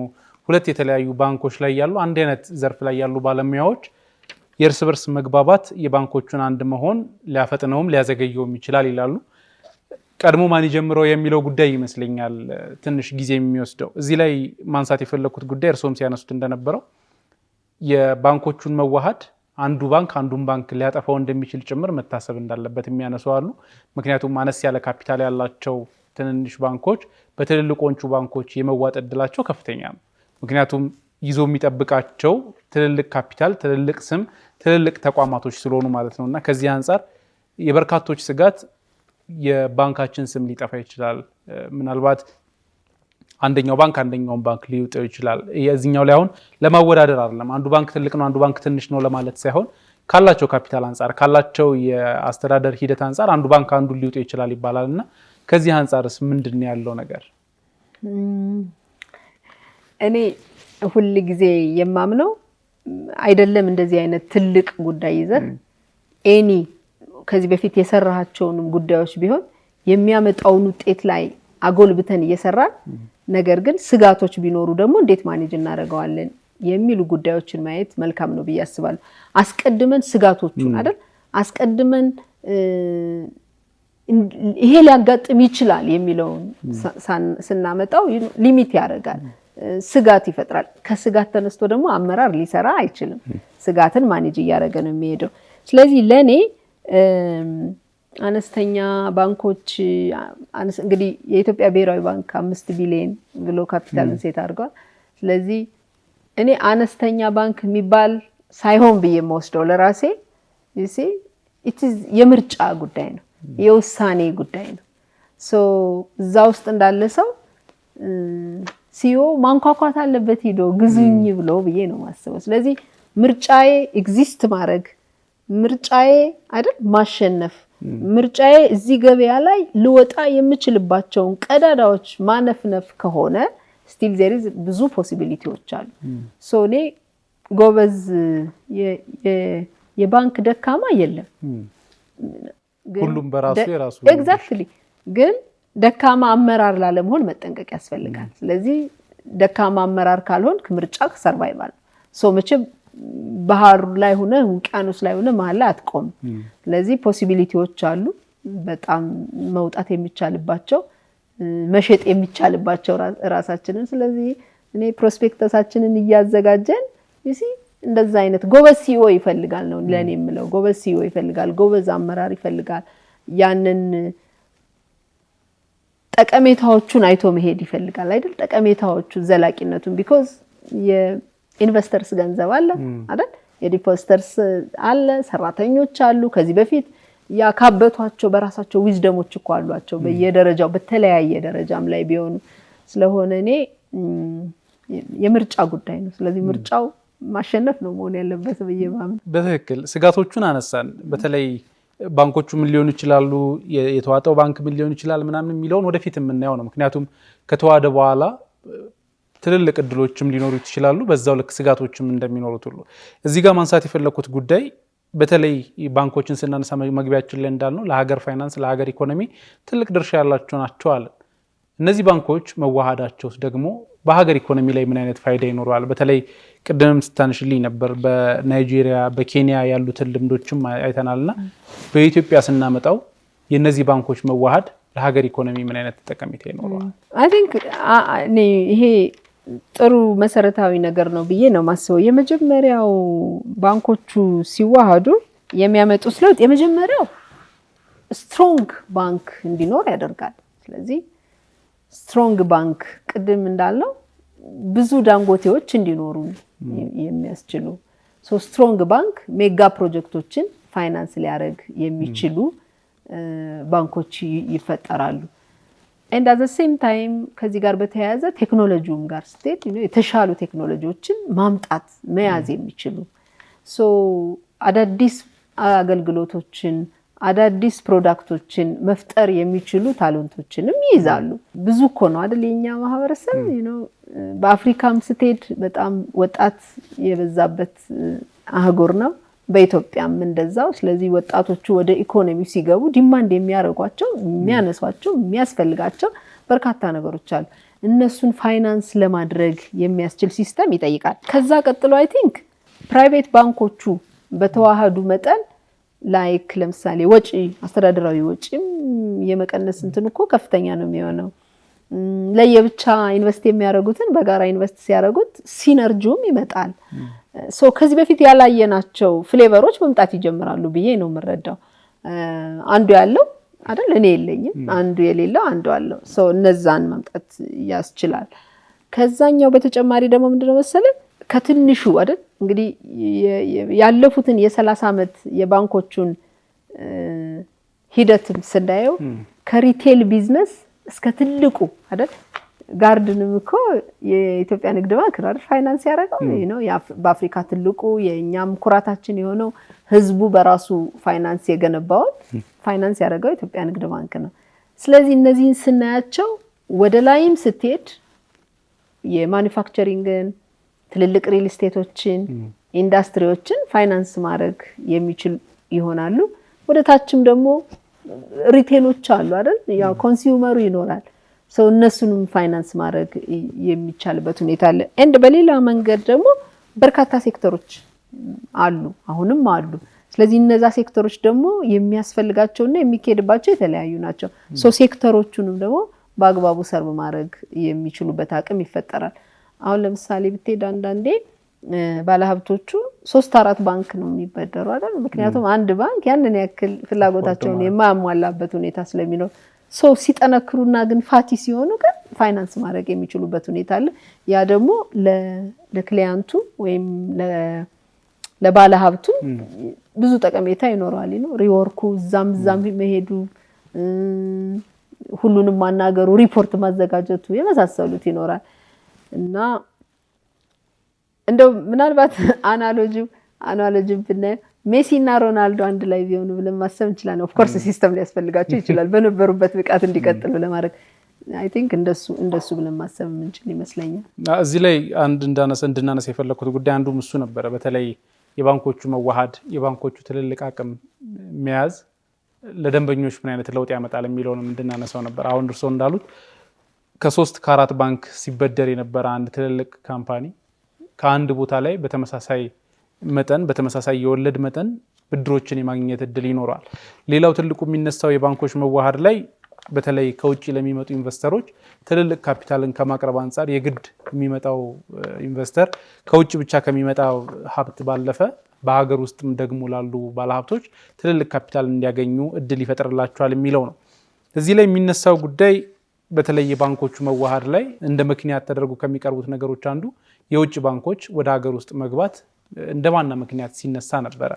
ሁለት የተለያዩ ባንኮች ላይ ያሉ አንድ አይነት ዘርፍ ላይ ያሉ ባለሙያዎች የእርስ በርስ መግባባት የባንኮቹን አንድ መሆን ሊያፈጥነውም ሊያዘገየውም ይችላል ይላሉ ቀድሞ ማን ይጀምረው የሚለው ጉዳይ ይመስለኛል ትንሽ ጊዜ የሚወስደው እዚህ ላይ ማንሳት የፈለኩት ጉዳይ እርሶም ሲያነሱት እንደነበረው የባንኮቹን መዋሃድ አንዱ ባንክ አንዱን ባንክ ሊያጠፋው እንደሚችል ጭምር መታሰብ እንዳለበት የሚያነሱ አሉ ምክንያቱም ማነስ ያለ ካፒታል ያላቸው ትንንሽ ባንኮች በትልልቆቹ ባንኮች የመዋጥ እድላቸው ከፍተኛ ነው ምክንያቱም ይዞ የሚጠብቃቸው ትልልቅ ካፒታል ትልልቅ ስም ትልልቅ ተቋማቶች ስለሆኑ ማለት ነውና ከዚህ አንፃር የበርካቶች ስጋት የባንካችን ስም ሊጠፋ ይችላል ምናልባት አንደኛው ባንክ አንደኛውን ባንክ ሊውጠው ይችላል የዚህኛው ላይ አሁን ለማወዳደር አይደለም አንዱ ባንክ ትልቅ ነው አንዱ ባንክ ትንሽ ነው ለማለት ሳይሆን ካላቸው ካፒታል አንፃር ካላቸው የአስተዳደር ሂደት አንፃር አንዱ ባንክ አንዱ ሊውጥ ይችላል ይባላልና ከዚህ አንፃርስ ምንድነው ያለው ነገር? እኔ ሁሉ ጊዜ የማምነው አይደለም እንደዚህ አይነት ትልቅ ጉዳይ ይዘህ ኤኒ ከዚህ በፊት የሰራሃቸውንም ጉዳዮች ቢሆን የሚያመጣውን ውጤት ላይ አጎልብተን እየሰራን ነገር ግን ስጋቶች ቢኖሩ ደግሞ እንዴት ማኔጅ እናደርገዋለን የሚሉ ጉዳዮችን ማየት መልካም ነው ብዬ አስባለሁ። አስቀድመን ስጋቶቹን አይደል አስቀድመን ይሄ ሊያጋጥም ይችላል የሚለውን ስናመጣው ሊሚት ያደርጋል፣ ስጋት ይፈጥራል። ከስጋት ተነስቶ ደግሞ አመራር ሊሰራ አይችልም። ስጋትን ማኔጅ እያደረገ ነው የሚሄደው። ስለዚህ ለኔ አነስተኛ ባንኮች እንግዲህ የኢትዮጵያ ብሔራዊ ባንክ 5 ቢሊዮን ብሎ ካፒታልን ሴት አድርጓል። ስለዚህ እኔ አነስተኛ ባንክ የሚባል ሳይሆን ብዬ የምወስደው ለራሴ የምርጫ ጉዳይ ነው፣ የውሳኔ ጉዳይ ነው። እዛ ውስጥ እንዳለ ሰው ሲዮ ማንኳኳት አለበት ሄዶ ግዙኝ ብሎ ብዬ ነው ማስበው። ስለዚህ ምርጫዬ ኤግዚስት ማድረግ ምርጫዬ አይደል ማሸነፍ ምርጫዬ እዚህ ገበያ ላይ ልወጣ የምችልባቸውን ቀዳዳዎች ማነፍነፍ ከሆነ ስቲል ዜር ኢዝ ብዙ ፖሲቢሊቲዎች አሉ። እኔ ጎበዝ የባንክ ደካማ የለም፣ ሁሉም በራሱ የራሱ ኤግዛክትሊ። ግን ደካማ አመራር ላለመሆን መጠንቀቅ ያስፈልጋል። ስለዚህ ደካማ አመራር ካልሆንክ ምርጫ ሰርቫይቫል መቼም ባህር ላይ ሆነ ውቅያኖስ ላይ ሆነ መሀል ላይ አትቆም። ስለዚህ ፖሲቢሊቲዎች አሉ በጣም መውጣት የሚቻልባቸው መሸጥ የሚቻልባቸው ራሳችንን። ስለዚህ እኔ ፕሮስፔክተሳችንን እያዘጋጀን እንደዛ አይነት ጎበዝ ሲኦ ይፈልጋል ነው ለኔ የምለው። ጎበዝ ሲኦ ይፈልጋል፣ ጎበዝ አመራር ይፈልጋል። ያንን ጠቀሜታዎቹን አይቶ መሄድ ይፈልጋል አይደል? ጠቀሜታዎቹ ዘላቂነቱን ቢኮዝ የኢንቨስተርስ ገንዘብ አለ አይደል? የዲፖዚተርስ አለ፣ ሰራተኞች አሉ። ከዚህ በፊት ያካበቷቸው በራሳቸው ዊዝደሞች እኮ አሏቸው በየደረጃው በተለያየ ደረጃም ላይ ቢሆኑ። ስለሆነ እኔ የምርጫ ጉዳይ ነው። ስለዚህ ምርጫው ማሸነፍ ነው መሆን ያለበት በየማምን። በትክክል ስጋቶቹን አነሳን። በተለይ ባንኮቹ ምን ሊሆኑ ይችላሉ፣ የተዋጣው ባንክ ምን ሊሆን ይችላል ምናምን የሚለውን ወደፊት የምናየው ነው። ምክንያቱም ከተዋደ በኋላ ትልልቅ እድሎችም ሊኖሩ ይችላሉ፣ በዛው ልክ ስጋቶችም እንደሚኖሩት ሁሉ እዚህ ጋር ማንሳት የፈለኩት ጉዳይ በተለይ ባንኮችን ስናነሳ መግቢያችን ላይ እንዳልነው ለሀገር ፋይናንስ ለሀገር ኢኮኖሚ ትልቅ ድርሻ ያላቸው ናቸው አለ። እነዚህ ባንኮች መዋሃዳቸው ደግሞ በሀገር ኢኮኖሚ ላይ ምን አይነት ፋይዳ ይኖረዋል? በተለይ ቅድም ስታንሽልኝ ነበር በናይጄሪያ በኬንያ ያሉትን ልምዶችም አይተናልና በኢትዮጵያ ስናመጣው የነዚህ ባንኮች መዋሃድ ለሀገር ኢኮኖሚ ምን አይነት ጠቀሜታ ይኖረዋል? አይ ቲንክ ይሄ ጥሩ መሰረታዊ ነገር ነው ብዬ ነው ማስበው። የመጀመሪያው ባንኮቹ ሲዋሃዱ የሚያመጡት ለውጥ የመጀመሪያው ስትሮንግ ባንክ እንዲኖር ያደርጋል። ስለዚህ ስትሮንግ ባንክ ቅድም እንዳለው ብዙ ዳንጎቴዎች እንዲኖሩ የሚያስችሉ ስትሮንግ ባንክ ሜጋ ፕሮጀክቶችን ፋይናንስ ሊያደርግ የሚችሉ ባንኮች ይፈጠራሉ። and at the same time ከዚህ ጋር በተያያዘ ቴክኖሎጂውም ጋር ስትሄድ የተሻሉ ቴክኖሎጂዎችን ማምጣት መያዝ የሚችሉ አዳዲስ አገልግሎቶችን አዳዲስ ፕሮዳክቶችን መፍጠር የሚችሉ ታለንቶችንም ይይዛሉ። ብዙ እኮ ነው አይደል የኛ ማህበረሰብ በአፍሪካም ስትሄድ በጣም ወጣት የበዛበት አህጉር ነው፣ በኢትዮጵያም እንደዛው። ስለዚህ ወጣቶቹ ወደ ኢኮኖሚ ሲገቡ ዲማንድ የሚያደርጓቸው የሚያነሷቸው የሚያስፈልጋቸው በርካታ ነገሮች አሉ። እነሱን ፋይናንስ ለማድረግ የሚያስችል ሲስተም ይጠይቃል። ከዛ ቀጥሎ አይ ቲንክ ፕራይቬት ባንኮቹ በተዋሃዱ መጠን ላይክ ለምሳሌ ወጪ አስተዳደራዊ ወጪም የመቀነስ እንትን እኮ ከፍተኛ ነው የሚሆነው። ለየብቻ ኢንቨስት የሚያደርጉትን በጋራ ኢንቨስት ሲያደርጉት ሲነርጂውም ይመጣል። ከዚህ በፊት ያላየናቸው ፍሌቨሮች መምጣት ይጀምራሉ ብዬ ነው የምረዳው። አንዱ ያለው አይደል እኔ የለኝም፣ አንዱ የሌለው አንዱ አለው። እነዛን መምጣት ያስችላል። ከዛኛው በተጨማሪ ደግሞ ምንድነው መሰለህ ከትንሹ አይደል እንግዲህ ያለፉትን የ30 አመት የባንኮቹን ሂደትም ስናየው ከሪቴል ቢዝነስ እስከ ትልቁ አይደል ጋርድንም እኮ የኢትዮጵያ ንግድ ባንክ ነው ፋይናንስ ያደረገው ነው በአፍሪካ ትልቁ የኛም ኩራታችን የሆነው ህዝቡ በራሱ ፋይናንስ የገነባው ፋይናንስ ያደረገው ኢትዮጵያ ንግድ ባንክ ነው ስለዚህ እነዚህን ስናያቸው ወደ ላይም ስትሄድ የማኑፋክቸሪንግን ትልልቅ ሪል ስቴቶችን ኢንዳስትሪዎችን ፋይናንስ ማድረግ የሚችል ይሆናሉ ወደ ታችም ደግሞ ሪቴሎች አሉ አይደል ያው ኮንሱመሩ ይኖራል ሰው እነሱንም ፋይናንስ ማድረግ የሚቻልበት ሁኔታ አለ እንደ በሌላ መንገድ ደግሞ በርካታ ሴክተሮች አሉ አሁንም አሉ ስለዚህ እነዛ ሴክተሮች ደግሞ የሚያስፈልጋቸውና የሚከድባቸው የተለያዩ ናቸው ሶ ሴክተሮቹንም ደግሞ በአግባቡ ሰርቭ ማድረግ የሚችሉበት አቅም ይፈጠራል አሁን ለምሳሌ ብትሄድ አንዳንዴ ባለሀብቶቹ 3-4 ባንክ ነው የሚበደሩ አይደል ምክንያቱም አንድ ባንክ ያንን ያክል ፍላጎታቸውን የማያሟላበት ሁኔታ ስለሚኖር ሶ ሲጠነክሩና ግን ፋቲ ሲሆኑ ግን ፋይናንስ ማድረግ የሚችሉበት ሁኔታ አለ ያ ደግሞ ለክሊያንቱ ወይም ለባለሀብቱ ብዙ ጠቀሜታ ይኖራል ነው ሪወርኩ ዛም መሄዱ ሁሉንም ማናገሩ ሪፖርት ማዘጋጀቱ የመሳሰሉት ይኖራል እና እንደው ምናልባት አናሎጂ ብናይ ሜሲ እና ሮናልዶ አንድ ላይ ቢሆኑ ብለን ማሰብ እንችላለን ኦፍ ኮርስ ሲስተም ሊያስፈልጋቸው ይችላል በነበሩበት ብቃት እንዲቀጥሉ ለማድረግ አይ ቲንክ እንደሱ ብለን ማሰብ እንችል ይመስለኛል እዚህ ላይ አንድ እንድናነሳ የፈለኩት ጉዳይ አንዱም እሱ ነበር በተለይ የባንኮቹ መዋሃድ የባንኮቹ ትልልቅ አቅም መያዝ ለደንበኞች ምን አይነት ለውጥ ያመጣል የሚለውንም እንድናነሳው ነበር አሁን እርሶ እንዳሉት ከ3-4 ባንክ ሲበደር የነበረ አንድ ትልልቅ ካምፓኒ ከአንድ ቦታ ላይ በተመሳሳይ መጠን በተመሳሳይ የወለድ መጠን ብድሮችን የማግኘት እድል ይኖራል ሌላው ትልቁ የሚነሳው የባንኮች መዋሃድ ላይ በተለይ ከውጪ ለሚመጡ ኢንቨስተሮች ትልልቅ ካፒታልን ከማቅረብ አንፃር የግድ የሚመጣው ኢንቨስተር ከውጪ ብቻ ከሚመጣው ሀብት ባለፈ በሀገር ውስጥም ደግሞ ላሉ ባለሀብቶች ትልልቅ ካፒታል እንዲያገኙ እድል ይፈጥርላቸዋል የሚለው ነው እዚህ ላይ የሚነሳው ጉዳይ በተለይ የባንኮቹ መዋሃድ ላይ እንደ ምክንያት ተደርጎ ከሚቀርቡት ነገሮች አንዱ የውጭ ባንኮች ወደ ሀገር ውስጥ መግባት እንደማና ምክንያት ሲነሳ ነበር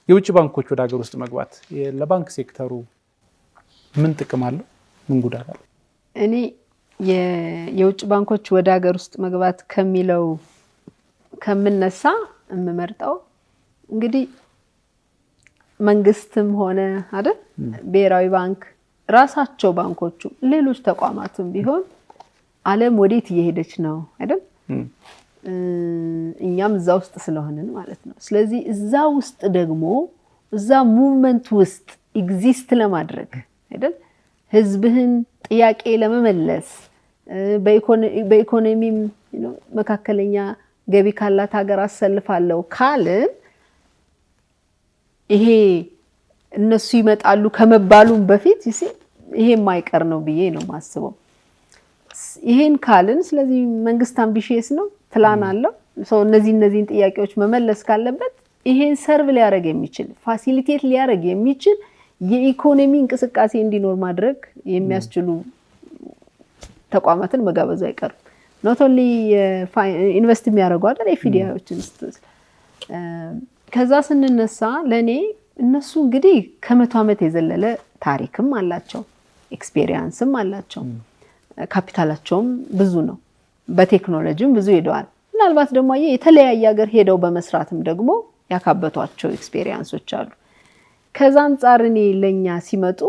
የውጭ ባንኮች ወደ ሀገር ውስጥ መግባት ለባንክ ሴክተሩ ምን ጥቅም አለው ምን ጉዳት አለው እኔ የውጭ ባንኮች ወደ ሀገር ውስጥ መግባት ከሚለው ከምነሳ የምመርጠው እንግዲህ መንግስትም ሆነ አይደል ብሔራዊ ባንክ ራሳቸው ባንኮቹ ሌሎች ተቋማቱም ቢሆን ዓለም ወዴት እየሄደች ነው አይደል እኛም እዛ ውስጥ ስለሆነን ማለት ነው ስለዚህ እዛ ውስጥ ደግሞ እዛ ሙቭመንት ውስጥ ኤግዚስት ለማድረግ አይደል ህዝብህን ጥያቄ ለመመለስ በኢኮኖሚም መካከለኛ ገቢ ካላት ሀገር አሰልፋለሁ ካልን ይሄ እነሱ ይመጣሉ ከመባሉም በፊት ይሄ የማይቀር ነው ብዬ ነው ማስበው ይሄን ካልን ስለዚህ መንግስት አምቢሽየስ ነው ፕላን አለው ሰው እነዚህን ጥያቄዎች መመለስ ካለበት ይሄን ሰርቭ ሊያደርግ የሚችል ፋሲሊቴት ሊያደርግ የሚችል የኢኮኖሚ እንቅስቃሴ እንዲኖር ማድረግ የሚያስችሉ ተቋማትን መጋበዝ አይቀርም not only ኢንቨስት የሚያደርጉ አይደል ኤፍዲአይዎችን ከዛ ስንነሳ ለኔ እነሱ እንግዲህ ከመቶ ዓመት የዘለለ ታሪክም አላቸው ኤክስፒሪየንስም አላቸው ካፒታላቸውም ብዙ ነው በቴክኖሎጂም ብዙ ሄደዋል ምናልባት ደግሞ የተለያየ ሀገር ሄደው በመስራትም ደግሞ ያካበቷቸው ኤክስፒሪየንሶች አሉ ከዛ አንፃር እኔ ለኛ ሲመጡ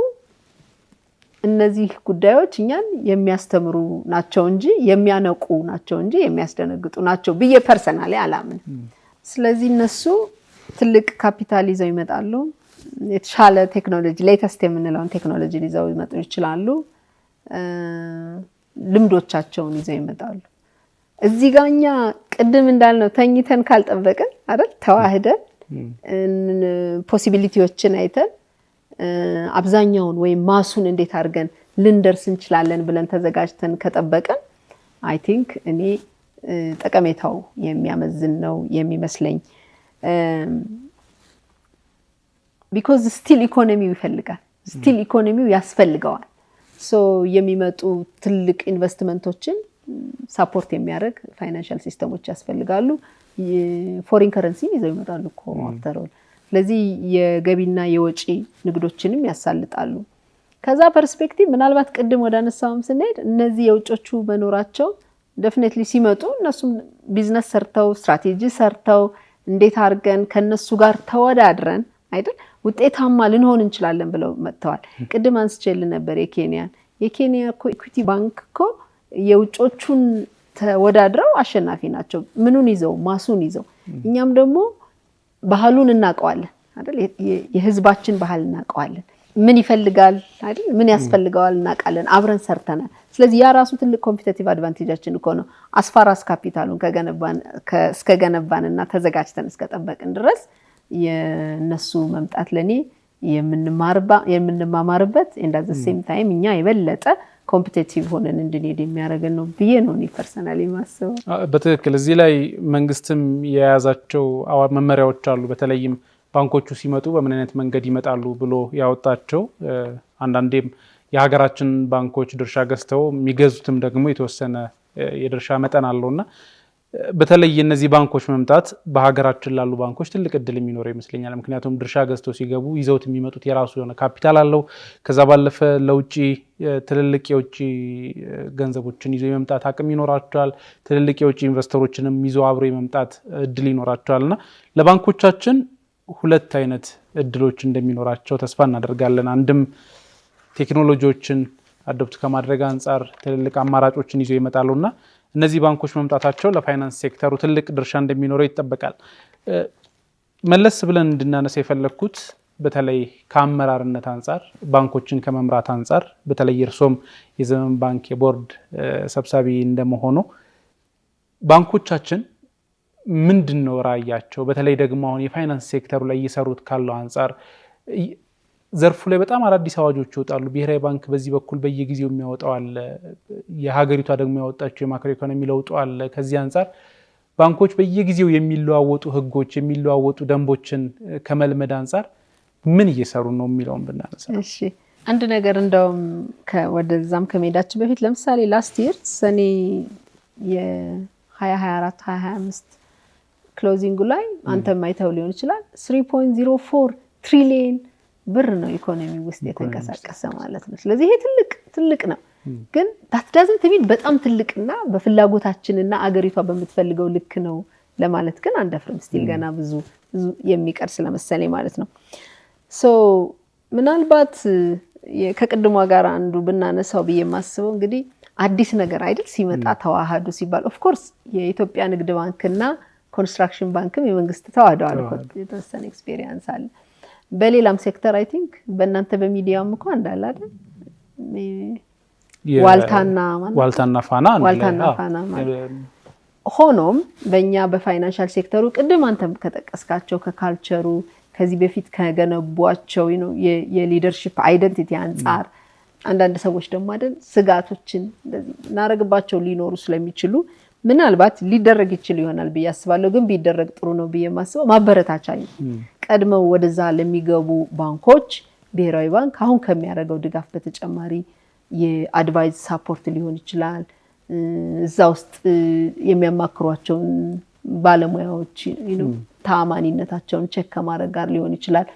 እነዚህ ጉዳዮች እኛን የሚያስተምሩ ናቸው እንጂ የሚያነቁ ናቸው እንጂ የሚያስደነግጡ ናቸው ብዬ ፐርሰናሊ አላምን ስለዚህ እነሱ ትልቅ ካፒታል ይዘው ይመጣሉ የተሻለ ቴክኖሎጂ ሌተስት የምንለውን ቴክኖሎጂ ይዘው ይመጡ ይችላሉ ልምዶቻቸውን ይዘው ይመጣሉ እዚህ ጋርኛ ቅድም እንዳልነው ተኝተን ካልጠበቀን አይደል ተዋህደን ፖሲቢሊቲዎችን አይተን አብዛኛውን ወይ ማሱን እንዴት አድርገን ልንደርስ እንችላለን ብለን ተዘጋጅተን ከጠበቀን አይ ቲንክ እኔ ጠቀሜታው የሚያመዝን ነው የሚመስለኝ because still ኢኮኖሚው ይፈልጋል still ኢኮኖሚው ያስፈልገዋል ሶ የሚመጡ ትልቅ ኢንቨስትመንቶችን ሳፖርት የሚያደርግ ፋይናንሻል ሲስተሞች ያስፈልጋሉ ፎሪን ከረንሲ ይዘው ይመጣሉ አፍተር ኦል ስለዚህ የገቢና የወጪ ንግዶችንም ያሳልጣሉ ከዛ ፐርስፔክቲቭ ምናልባት ቅድም ወደ አነሳውም ስንሄድ እነዚህ የውጮቹ መኖራቸው ዴፊኒትሊ ሲመጡ እነሱም ቢዝነስ ሰርተው ስትራቴጂ ሰርተው እንዴት አድርገን ከነሱ ጋር ተወዳድረን አይደል ውጤታማ ልንሆን እንችላለን ብለው መጥተዋል። ቅድም አንስቼልህ ነበር የኬንያ ኢኩዊቲ ባንክ እኮ የውጮቹን ተወዳድረው አሸናፊ ናቸው። ምኑን ይዘው ማሱን ይዘው እኛም ደግሞ ባህሉን እናቀዋለን አይደል የህዝባችን ባህል እናቀዋለን። ምን ይፈልጋል አይደል ምን ያስፈልጋዋል እናቃለን አብረን ሰርተናል። ስለዚህ ያ ራሱ ትልቅ ኮምፒቲቲቭ አድቫንቴጃችን እኮ ነው። አስፋራስ ካፒታሉን እስከገነባንና ተዘጋጅተን እስከጠበቅን ድረስ የነሱ መምጣት ለኔ የምንማማርበት and at the same time እኛ የበለጠ ኮምፒቲቲቭ ሆነን እንድንሄድ የሚያደርገን ነው ብዬ ነው እኔ ፐርሰናሊ ማስበው። በትክክል እዚህ ላይ መንግስትም የያዛቸው መመሪያዎች አሉ። በተለይም ባንኮቹ ሲመጡ በምን አይነት መንገድ ይመጣሉ ብሎ ያወጣቸው አንዳንዴም የሀገራችን ባንኮች ድርሻ ገዝተው የሚገዙትም ደግሞ የተወሰነ የድርሻ መጠን አለውና በተለይ እነዚህ ባንኮች መምጣት በሀገራችን ላሉ ባንኮች ትልቅ እድል የሚኖረው ይመስለኛል። ምክንያቱም ድርሻ ገዝተው ሲገቡ ይዘውት የሚመጡት የራሱ የሆነ ካፒታል አለው። ከዛ ባለፈ ለውጪ ትልልቅ የውጪ ገንዘቦችን ይዘው የመምጣት አቅም ይኖራቸዋል። ትልልቅ የውጪ ኢንቨስተሮችንም ይዘው አብሮ የመምጣት እድል ይኖራቸዋልና ለባንኮቻችን ሁለት አይነት እድሎች እንደሚኖራቸው ተስፋ እናደርጋለን። አንድም ቴክኖሎጂዎችን አዶፕት ከማድረግ አንፃር ትልልቅ አማራጮችን ይዘው ይመጣሉና እነዚህ ባንኮች መምጣታቸው ለፋይናንስ ሴክተሩ ትልቅ ድርሻ እንደሚኖረው ይጠበቃል። መለስ ብለን እንድናነሳ የፈለኩት በተለይ ከአመራርነት አንፃር ባንኮችን ከመምራት አንፃር በተለይ እርሶም የዘመን ባንክ የቦርድ ሰብሳቢ እንደመሆኑ ባንኮቻችን ምንድነው ራያቸው? በተለይ ደግሞ አሁን የፋይናንስ ሴክተሩ ላይ እየሰሩት ካለው አንፃር ዘርፉ ላይ በጣም አዳዲስ አዋጆች ይወጣሉ። ብሔራዊ ባንክ በዚህ በኩል በየጊዜው የሚያወጣው አለ። የሀገሪቷ ደግሞ ያወጣቸው የማክሮ ኢኮኖሚ ለውጥ አለ። ከዚህ አንፃር ባንኮች በየጊዜው የሚለዋወጡ ህጎች የሚለዋወጡ ደንቦችን ከመልመድ አንፃር ምን እየሰሩ ነው የሚለውን ብናነሳ። እሺ አንድ ነገር እንደውም ወደዛም ከመሄዳችን በፊት ለምሳሌ ላስት ይር ሰኔ የ2024 2025 ክሎዚንግ ላይ አንተም አይተው ሊሆን ይችላል 3.04 ትሪሊየን ብር ነው ኢኮኖሚ ውስጥ የተንቀሳቀሰ ማለት ነው። ስለዚህ ይሄ ትልቅ ነው። ግን that doesn't mean በጣም ትልቅና በፍላጎታችንና አገሪቷ በምትፈልገው ልክ ነው ለማለት ግን አንደፍርም። ስቲል ገና ብዙ የሚቀር ስለመሰለኝ ማለት ነው። ሶ ምናልባት ከቅድሟ ጋር አንዱ ብናነሳው በየማስበው እንግዲህ አዲስ ነገር አይደል ሲመጣ ተዋሃዱ ሲባል ኦፍ ኮርስ የኢትዮጵያ ንግድ ባንክና ኮንስትራክሽን ባንክም የመንግስት ተዋህደዋል እኮ የተወሰነ ኤክስፒሪየንስ አለ። በሌላም ሴክተር አይ ቲንክ በእናንተ በሚዲያም እኮ እንዳለ አይደል ዋልታና ፋና ማለት ሆኖም በእኛ በፋይናንሻል ሴክተሩ ቅድም አንተም ከጠቀስካቸው ከካልቸሩ ከዚህ በፊት ከገነቧቸው የሊደርሺፕ አይደንቲቲ አንፃር አንዳንድ ሰዎች ደግሞ አይደል ስጋቶችን እንደዚህ እናረግባቸው ሊኖሩ ስለሚችሉ ምናልባት ሊደረግ ይችል ይሆናል ብዬ አስባለሁ። ግን ቢደረግ ጥሩ ነው ብዬ ማስበው ማበረታቻ ቀድመው ወደዛ ለሚገቡ ባንኮች ብሔራዊ ባንክ አሁን ከሚያደርገው ድጋፍ በተጨማሪ የአድቫይዝ ሳፖርት ሊሆን ይችላል። እዛ ውስጥ የሚያማክሯቸው ባለሙያዎች ታማኒነታቸውን ቼክ ከማድረግ ጋር ሊሆን ይችላል።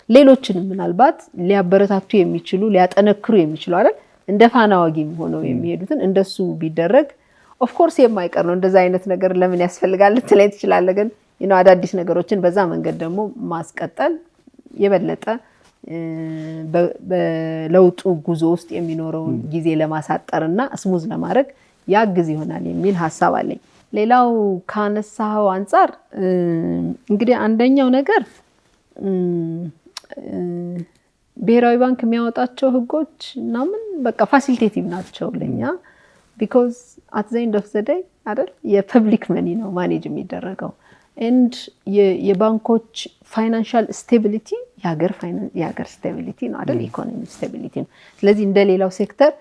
ሌሎችንም ምናልባት ሊያበረታቱ የሚችሉ ሊያጠነክሩ የሚችሉ አይደል እንደ ፋና ወጊም ሆነው የሚሄዱትን እንደሱ ቢደረግ ኦፍ ኮርስ የማይቀር ነው። እንደዛ አይነት ነገር ለምን ያስፈልጋል ትለይ ትችላለህ። ግን አዳዲስ ነገሮችን በዛ መንገድ ደግሞ ማስቀጠል የበለጠ በለውጡ ጉዞ ውስጥ የሚኖረውን ጊዜ ለማሳጠርና ስሙዝ ለማድረግ ያግዝ ይሆናል የሚል ሐሳብ አለኝ። ሌላው ካነሳው አንፃር እንግዲህ አንደኛው ነገር ብሔራዊ ባንክ የሚያወጣቸው ህጎች እና ምን በቃ ፋሲሊቴቲቭ ናቸው ለኛ because at the end of the day አይደል የፐብሊክ መኒ ነው ማኔጅ የሚደረገው and የባንኮች ፋይናንሻል ስቴቢሊቲ የሀገር ስቴቢሊቲ ነው አይደል ኢኮኖሚ ስቴቢሊቲ ነው። ስለዚህ እንደሌላው ሴክተር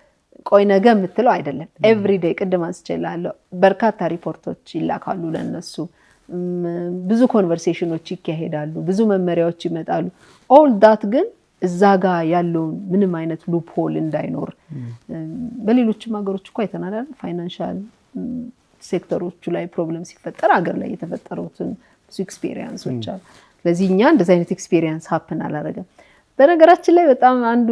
ቆይ ነገ የምትለው አይደለም። ኤቭሪ ዴይ ቅድም አንስቼላለሁ በርካታ ሪፖርቶች ይላካሉ ለነሱ ብዙ ኮንቨርሴሽኖች ይካሄዳሉ ብዙ መመሪያዎች ይመጣሉ። all that ግን እዛ ጋር ያለውን ምንም አይነት ሉፕ ሆል እንዳይኖር በሌሎችም ሀገሮች እኮ አይተናል ፋይናንሻል ሴክተሮቹ ላይ ፕሮብለም ሲፈጠር ሀገር ላይ የተፈጠሩትን ብዙ ኤክስፒሪየንሶች አሉ። ስለዚህ እኛ እንደዛ አይነት ኤክስፒሪየንስ ሀፕን አላደረገም። በነገራችን ላይ በጣም አንዱ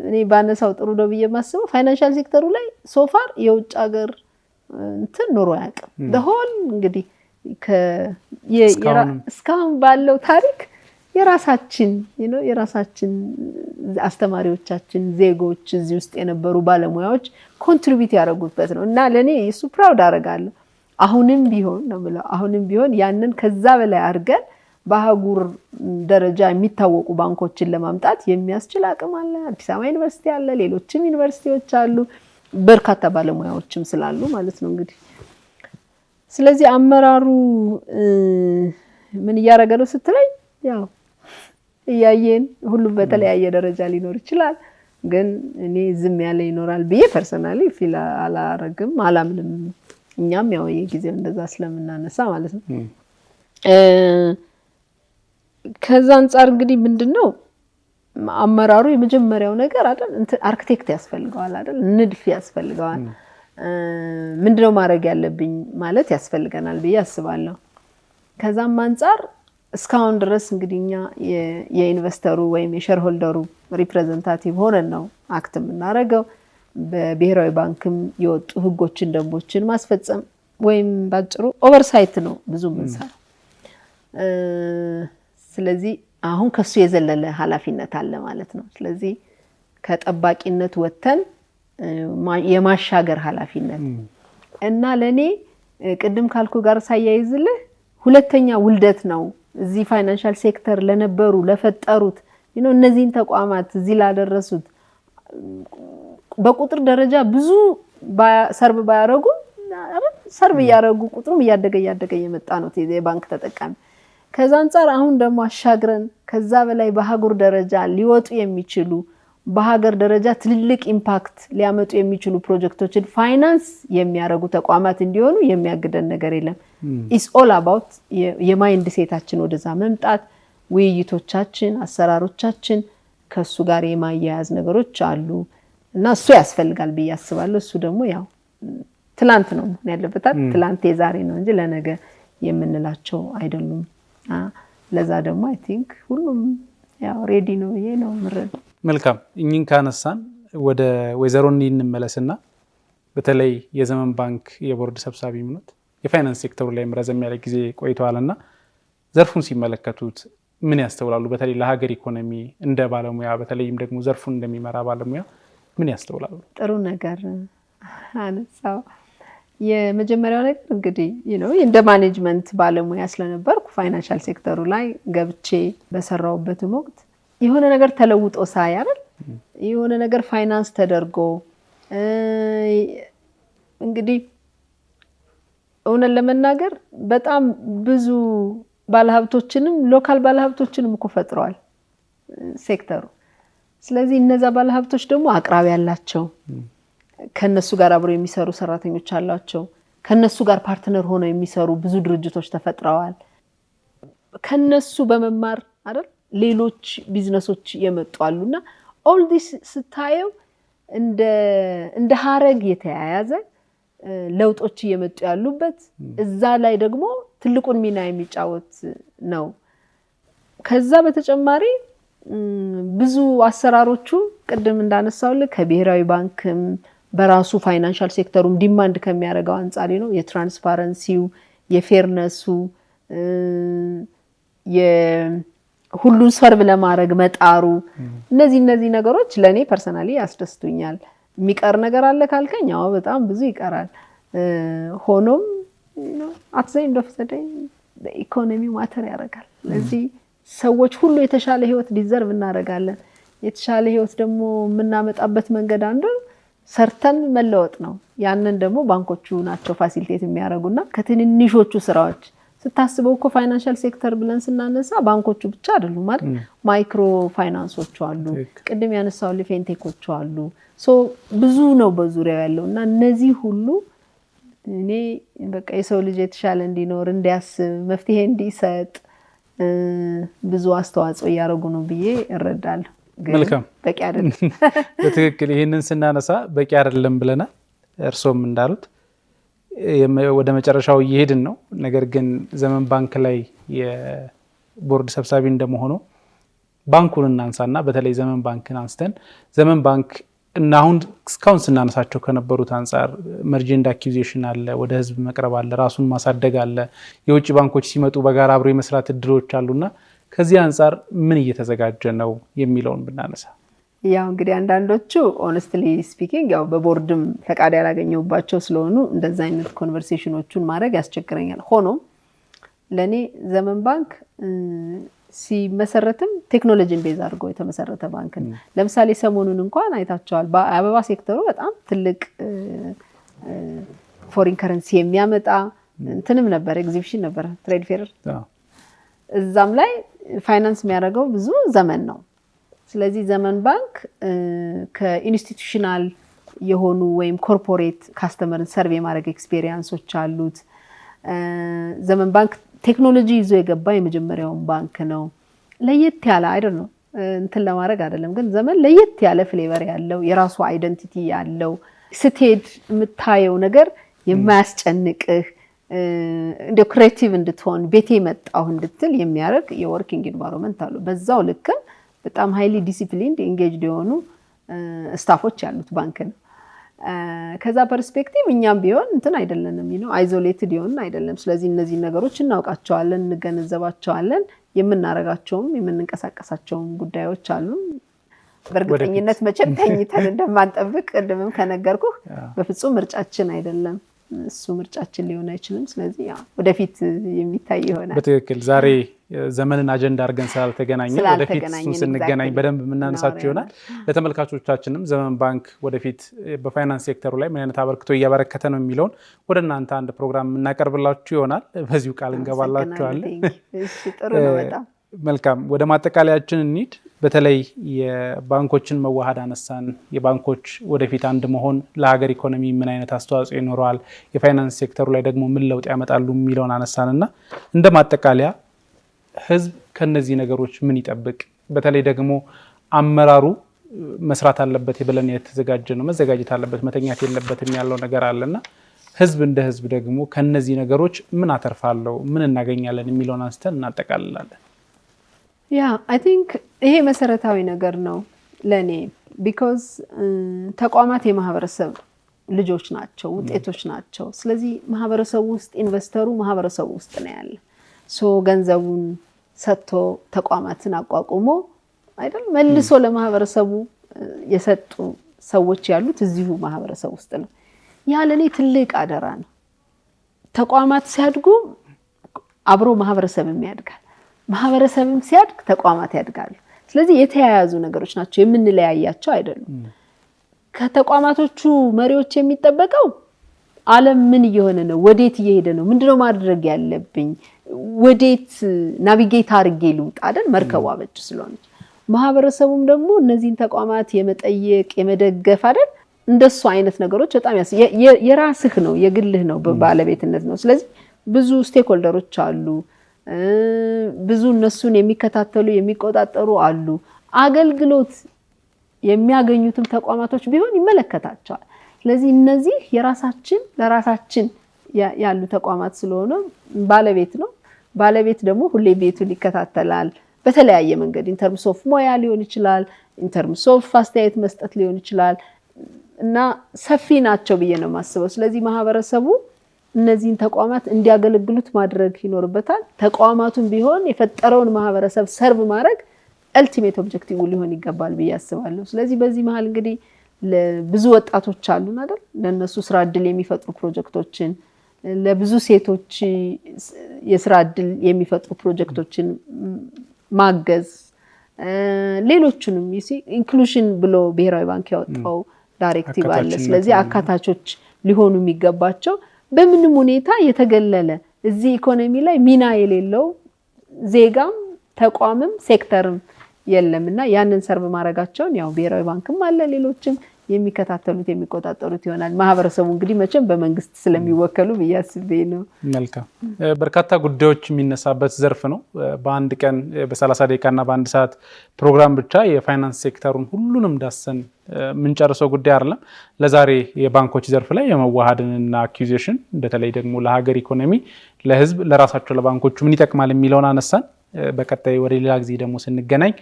እኔ ባነሳው ጥሩ ነው ብዬ ማስበው ፋይናንሻል ሴክተሩ ላይ ሶፋር የውጭ ሀገር እንትን ኖሮ ያውቅም ደሆል እንግዲህ እስካሁን ባለው ታሪክ የራሳችን የራሳችን አስተማሪዎቻችን ዜጎች እዚህ ውስጥ የነበሩ ባለሙያዎች ኮንትሪቢዩት ያደረጉበት ነው እና ለኔ እሱ ፕራውድ አደርጋለሁ አሁንም ቢሆን ነው ማለት አሁንም ቢሆን ያንን ከዛ በላይ አድርገን በአህጉር ደረጃ የሚታወቁ ባንኮችን ለማምጣት የሚያስችል አቅም አለ አዲስ አበባ ዩኒቨርሲቲ አለ ሌሎችም ዩኒቨርሲቲዎች አሉ በርካታ ባለሙያዎችም ስላሉ ማለት ነው እንግዲህ ስለዚህ አመራሩ ምን ያደረገ ነው ስትለኝ ያው ያየን ሁሉ በተለያየ ደረጃ ሊኖር ይችላል ግን እኔ ዝም ያለ ይኖራል ብዬ ፐርሰናሊ ፊል አላረግም አላምንም እኛም ያው የጊዜው እንደዛ ስለምናነሳ ማለት ነው ከዛ አንፃር እንግዲህ ምንድነው አመራሩ የመጀመሪያው ነገር አይደል አርኪቴክት ያስፈልገዋል አይደል ንድፍ ያስፈልገዋል ምንድነው ማድረግ ያለብኝ ማለት ያስፈልገናል ብዬ አስባለሁ ከዛም አንፃር እስካሁን ድረስ እንግዲህኛ የኢንቨስተሩ ወይም የሼርሆልደሩ ሪፕሬዘንታቲቭ ሆነን ነው አክት የምናደርገው በብሔራዊ ባንክም የወጡ ህጎችን ደንቦችን ማስፈጸም ወይም ባጭሩ ኦቨርሳይት ነው ብዙ ምንሰራ ስለዚህ አሁን ከሱ የዘለለ ኃላፊነት አለ ማለት ነው ስለዚህ ከጠባቂነት ወተን የማሻገር ኃላፊነት እና ለኔ ቅድም ካልኩ ጋር ሳያይዝልህ ሁለተኛ ውልደት ነው እዚህ ፋይናንሻል ሴክተር ለነበሩ ለፈጠሩት እነዚህን ተቋማት እዚህ ላደረሱት በቁጥር ደረጃ ብዙ ሰርቭ ባያረጉ ሰርቭ ያረጉ ቁጥሩም እያደገ የመጣ ነው የባንክ ተጠቃሚ ከዛ አንፃር አሁን ደግሞ አሻግረን ከዛ በላይ በአህጉር ደረጃ ሊወጡ የሚችሉ በሀገር ደረጃ ትልልቅ ኢምፓክት ሊያመጡ የሚችሉ ፕሮጀክቶችን ፋይናንስ የሚያረጉ ተቋማት እንዲሆኑ የሚያግደን ነገር የለም ኢስ ኦል አባውት የማይንድ ሴታችን ወደዛ መምጣት ውይይቶቻችን አሰራሮቻችን ከሱ ጋር የማያያዝ ነገሮች አሉ እና እሱ ያስፈልጋል ብዬ አስባለሁ እሱ ደግሞ ያው ትላንት ነው ያለበት ትላንት የዛሬ ነው እንጂ ለነገ የምንላቸው አይደሉም ለዛ ደግሞ አይ ቲንክ ሁሉም ያው ሬዲ ነው ይሄ ነው ምረጥ መልካም እኚህን ካነሳን ወደ ወይዘሮ እንመለስና በተለይ የዘመን ባንክ የቦርድ ሰብሳቢ ምኑት የፋይናንስ ሴክተሩ ላይ ረዘም ያለ ጊዜ ቆይተዋልና ዘርፉን ሲመለከቱት ምን ያስተውላሉ በተለይ ለሀገር ኢኮኖሚ እንደ ባለሙያ በተለይም ደግሞ ዘርፉን እንደሚመራ ባለሙያ ምን ያስተውላሉ ጥሩ ነገር አነሳው የመጀመሪያው ነገር እንግዲህ እንደ ማኔጅመንት ባለሙያ ስለነበርኩ ፋይናንሻል ሴክተሩ ላይ ገብቼ በሰራውበት ወቅት የሆነ ነገር ተለውጦ ሳይ አይደል የሆነ ነገር ፋይናንስ ተደርጎ እንግዲህ እውነት ለመናገር በጣም ብዙ ባለሀብቶችንም ሎካል ባለሀብቶችንም እኮ ፈጥረዋል ሴክተሩ ስለዚህ እነዛ ባለሀብቶች ደግሞ አቅራቢ ያላቸው ከነሱ ጋር አብሮ የሚሰሩ ሰራተኞች አላቸው ከነሱ ጋር ፓርትነር ሆነው የሚሰሩ ብዙ ድርጅቶች ተፈጥረዋል ከነሱ በመማር አይደል ሌሎች ቢዝነሶች የመጣሉና ኦል ዲስ ስታየው እንደ ሀረግ የተያያዘ ለውጦች እየመጡ ያሉበት እዛ ላይ ደግሞ ትልቁን ሚና የሚጫወት ነው ከዛ በተጨማሪ ብዙ አሰራሮቹ ቅድም እንዳነሳውልህ ከብሔራዊ ባንክም በራሱ ፋይናንሻል ሴክተሩም ዲማንድ ከሚያደርገው አንፃር ነው የትራንስፓረንሲው የፌርነሱ ሁሉን ሰርቭ ለማድረግ መጣሩ እነዚህ ነገሮች ለኔ ፐርሰናሊ ያስደስቱኛል የሚቀር ነገር አለ ካልከኝ አዎ በጣም ብዙ ይቀራል ሆኖም አትዘይ እንደፈሰደኝ ኢኮኖሚ ማተር ያደርጋል ለዚህ ሰዎች ሁሉ የተሻለ ህይወት ዲዘርቭ እናደርጋለን የተሻለ ህይወት ደግሞ የምናመጣበት መንገድ አንዱ ሰርተን መለወጥ ነው ያንን ደግሞ ባንኮቹ ናቸው ፋሲሊቴት የሚያደርጉና ከትንንሾቹ ስራዎች ስታስበው እኮ ፋይናንሻል ሴክተር ብለን ስናነሳ ባንኮቹ ብቻ አይደሉም ማለት ማይክሮ ፋይናንሶች አሉ ቅድም ያነሳው ፊንቴኮች አሉ ሶ ብዙ ነው በዙሪያው ያለውና እነዚህ ሁሉ እኔ በቃ የሰው ልጅ የተሻለ እንዲኖር እንዲያስብ መፍትሄ እንዲሰጥ ብዙ አስተዋጽኦ ያደርጉ ነው ብዬ እረዳለሁ መልካም በቂ አይደለም በትክክል ይሄንን ስናነሳ በቂ አይደለም ብለናል እርሶም እንዳሉት ወደ መጨረሻው እየሄድን ነው ነገር ግን ዘመን ባንክ ላይ የቦርድ ሰብሳቢ እንደመሆኑ ባንኩን እናንሳና በተለይ ዘመን ባንክን አንስተን ዘመን ባንክ እና አሁን እስካሁን ስናነሳቸው ከነበሩት አንፃር መርጅ ኤንድ አኩዊዚሽን አለ፣ ወደ ህዝብ መቅረብ አለ፣ ራሱን ማሳደግ አለ፣ የውጭ ባንኮች ሲመጡ በጋራ አብሮ የመስራት እድሎች አሉና ከዚህ አንፃር ምን እየተዘጋጀ ነው የሚለውን ብናነሳ። ያው እንግዲህ አንዳንዶቹ ኦነስትሊ ስፒኪንግ ያው በቦርድም ፈቃድ ያላገኘውባቸው ስለሆኑ እንደዛ አይነት ኮንቨርሴሽኖቹን ማድረግ ያስቸግረኛል። ሆኖም ለኔ ዘመን ባንክ ሲመሰረትም ቴክኖሎጂን ቤዝ አድርጎ የተመሰረተ ባንክ ነው። ለምሳሌ ሰሞኑን እንኳን አይታቸዋል በአበባ ሴክተሩ በጣም ትልቅ ፎሪን ከረንሲ የሚያመጣ እንትንም ነበር፣ ኤግዚቢሽን ነበር፣ ትሬድ ፌር። እዛም ላይ ፋይናንስ የሚያደርገው ብዙ ዘመን ነው። ስለዚህ ዘመን ባንክ ከኢንስቲትዩሽናል የሆኑ ወይም ኮርፖሬት ካስተመርን ሰርቬ ማድረግ ኤክስፔሪየንሶች አሉት። ዘመን ባንክ ቴክኖሎጂ ይዞ የገባ የመጀመሪያውን ባንክ ነው። ለየት ያለ አይደል ነው እንትን ለማድረግ አይደለም፣ ግን ዘመን ለየት ያለ ፍሌቨር ያለው የራሱ አይደንቲቲ ያለው ስትሄድ የምታየው ነገር የማያስጨንቅህ እንደ ክሬቲቭ እንድትሆን ቤቴ መጣሁ እንድትል የሚያደርግ የወርኪንግ ኢንቫይሮንመንት አለው። በዛው ልክም በጣም ሃይሊ ዲሲፕሊንድ ኢንጌጅድ የሆኑ ስታፎች ያሉት ባንክ ነው። ከዛ ፐርስፔክቲቭ እኛም ቢሆን እንትን አይደለንም አይዞሌትድ ይሆን አይደለም። ስለዚህ እነዚህ ነገሮች እናውቃቸዋለን፣ እንገነዘባቸዋለን። የምናረጋቸውም የምንንቀሳቀሳቸውም ጉዳዮች አሉ። በእርግጠኝነት መቼም ተኝተን እንደማንጠብቅ ቅድምም ከነገርኩ በፍጹም ምርጫችን አይደለም፣ እሱ ምርጫችን ሊሆን አይችልም። ስለዚህ ያው ወደፊት የሚታይ ይሆናል። በትክክል ዛሬ ዘመንን አጀንዳ አድርገን ስላልተገናኘን ወደፊት እሱን ስንገናኝ በደንብ የምናነሳቸው ይሆናል። ለተመልካቾቻችንም ዘመን ባንክ ወደፊት በፋይናንስ ሴክተሩ ላይ ምን አይነት አበርክቶ እያበረከተ ነው የሚለውን ወደ እናንተ አንድ ፕሮግራም እናቀርብላችሁ ይሆናል። በዚሁ ቃል እንገባላችኋለን። እሺ፣ ጥሩ ነው በጣም መልካም። ወደ ማጠቃለያችን እንሂድ። በተለይ የባንኮችን መዋሃድ አነሳን። የባንኮች ወደፊት አንድ መሆን ለሀገር ኢኮኖሚ ምን አይነት አስተዋጽኦ ይኖረዋል፣ የፋይናንስ ሴክተሩ ላይ ደግሞ ምን ለውጥ ያመጣሉ የሚለውን አነሳንና እንደ ማጠቃለያ ህዝብ ከነዚህ ነገሮች ምን ይጠብቅ፣ በተለይ ደግሞ አመራሩ መስራት አለበት ብለን የተዘጋጀ ነው መዘጋጀት አለበት መተኛት የለበትም ያለው ነገር አለና ህዝብ እንደ ህዝብ ደግሞ ከነዚህ ነገሮች ምን አተርፋለሁ ምን እናገኛለን የሚለውን አንስተን እናጠቃልላለን። ያ አይ ቲንክ ይሄ መሰረታዊ ነገር ነው ለኔ። ቢኮዝ ተቋማት የማህበረሰብ ልጆች ናቸው፣ ውጤቶች ናቸው። ስለዚህ ማህበረሰቡ ውስጥ ኢንቨስተሩ ማህበረሰቡ ውስጥ ነው ያለ። ገንዘቡን ሰጥቶ ተቋማትን አቋቁሞ አይደል መልሶ ለማህበረሰቡ የሰጡ ሰዎች ያሉት እዚሁ ማህበረሰብ ውስጥ ነው። ያ ለኔ ትልቅ አደራ ነው። ተቋማት ሲያድጉ አብሮ ማህበረሰብም ያድጋል፣ ማህበረሰብም ሲያድግ ተቋማት ያድጋሉ። ስለዚህ የተያያዙ ነገሮች ናቸው፣ የምንለያያቸው አይደሉም። ከተቋማቶቹ መሪዎች የሚጠበቀው ዓለም ምን እየሆነ ነው፣ ወዴት እየሄደ ነው፣ ምንድነው ማድረግ ያለብኝ፣ ወዴት ናቪጌት አድርጌ ልውጣ አይደል መርከቧ በእጅ ስለሆነች። ማህበረሰቡም ደግሞ እነዚህን ተቋማት የመጠየቅ የመደገፍ አይደል እንደሱ አይነት ነገሮች በጣም የራስህ ነው፣ የግልህ ነው፣ ባለቤትነት ነው። ስለዚህ ብዙ ስቴክሆልደሮች አሉ፣ ብዙ እነሱን የሚከታተሉ የሚቆጣጠሩ አሉ። አገልግሎት የሚያገኙትም ተቋማቶች ቢሆን ይመለከታቸዋል። ስለዚህ እነዚህ የራሳችን ለራሳችን ያሉ ተቋማት ስለሆነ ባለቤት ነው። ባለቤት ደግሞ ሁሌ ቤቱን ይከታተላል በተለያየ መንገድ ኢንተርምስ ኦፍ ሞያ ሊሆን ይችላል፣ ኢንተርምስ ኦፍ አስተያየት መስጠት ሊሆን ይችላል እና ሰፊ ናቸው ብዬ ነው የማስበው። ስለዚህ ማህበረሰቡ እነዚህን ተቋማት እንዲያገለግሉት ማድረግ ይኖርበታል። ተቋማቱን ቢሆን የፈጠረውን ማህበረሰብ ሰርቭ ማድረግ አልቲሜት ኦብጀክቲቭ ሊሆን ይገባል ብዬ አስባለሁ። ስለዚህ በዚህ መሃል እንግዲህ ለብዙ ወጣቶች አሉን አይደል ለነሱ ስራ እድል የሚፈጥሩ ፕሮጀክቶችን፣ ለብዙ ሴቶች የስራ እድል የሚፈጥሩ ፕሮጀክቶችን ማገዝ፣ ሌሎችንም ኢንክሉዥን ብሎ ብሔራዊ ባንክ ያወጣው ዳይሬክቲቭ አለ። ስለዚህ አካታቾች ሊሆኑ የሚገባቸው በምንም ሁኔታ የተገለለ እዚህ ኢኮኖሚ ላይ ሚና የሌለው ዜጋም ተቋምም ሴክተርም የለምና ያንን ሰርቭ ማድረጋቸውን ያው ብሔራዊ ባንክም አለ ሌሎችም የሚከታተሉት የሚቆጣጠሩት ይሆናል። ማህበረሰቡ እንግዲህ መቼም በመንግስት ስለሚወከሉ ብያስቤ ነው። መልካም በርካታ ጉዳዮች የሚነሳበት ዘርፍ ነው። በአንድ ቀን በ30 ደቂቃና በአንድ ሰዓት ፕሮግራም ብቻ የፋይናንስ ሴክተሩን ሁሉንም ዳሰን ምንጨርሰው ጉዳይ አይደለም። ለዛሬ የባንኮች ዘርፍ ላይ የመዋሃድንና አኩዊዚሽን በተለይ ደግሞ ለሀገር ኢኮኖሚ ለህዝብ ለራሳቸው ለባንኮቹ ምን ይጠቅማል የሚለውን አነሳን። በቀጣይ ወደ ሌላ ጊዜ ደግሞ ስንገናኝ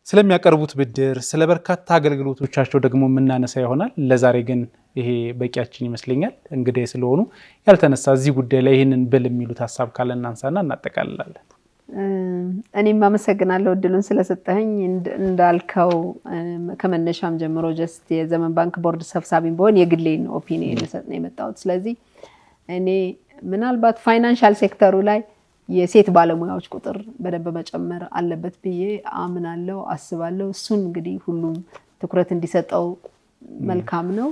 ስለሚያቀርቡት ብድር፣ ስለ በርካታ አገልግሎቶቻቸው ደግሞ የምናነሳ ይሆናል። ለዛሬ ግን ይሄ በቂያችን ይመስለኛል። እንግዲህ ስለሆኑ ያልተነሳ እዚህ ጉዳይ ላይ ይህንን ብል የሚሉት ሀሳብ ካለ እናንሳና እናጠቃልላለን። እኔም አመሰግናለሁ እድሉን ስለሰጠኸኝ። እንዳልከው ከመነሻም ጀምሮ ጀስት የዘመን ባንክ ቦርድ ሰብሳቢም በሆን የግሌን ኦፒኒየን ልሰጥ ነው የመጣሁት። ስለዚህ እኔ ምናልባት ፋይናንሻል ሴክተሩ ላይ የሴት ባለሙያዎች ቁጥር በደንብ መጨመር አለበት ብዬ አምናለሁ፣ አስባለሁ። እሱን እንግዲህ ሁሉም ትኩረት እንዲሰጠው መልካም ነው።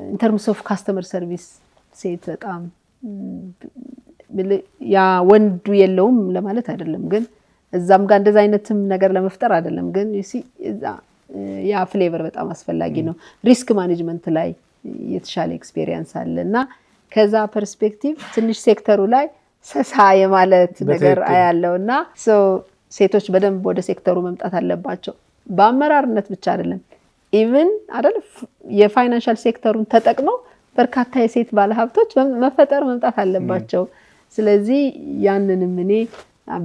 ኢን ተርምስ ኦፍ ካስተመር ሰርቪስ ሴት በጣም ያ ወንዱ የለውም ለማለት አይደለም፣ ግን እዛም ጋር እንደዛ አይነትም ነገር ለመፍጠር አይደለም፣ ግን ያ ፍሌቨር በጣም አስፈላጊ ነው። ሪስክ ማኔጅመንት ላይ የተሻለ ኤክስፔሪየንስ አለ እና ከዛ ፐርስፔክቲቭ ትንሽ ሴክተሩ ላይ ሰሳ የማለት ነገር አያለውና ሴቶች በደንብ ወደ ሴክተሩ መምጣት አለባቸው። በአመራርነት ብቻ አይደለም፣ ኢቭን አይደል የፋይናንሻል ሴክተሩን ተጠቅመው በርካታ የሴት ባለሀብቶች መፈጠር መምጣት አለባቸው። ስለዚህ ያንንም እኔ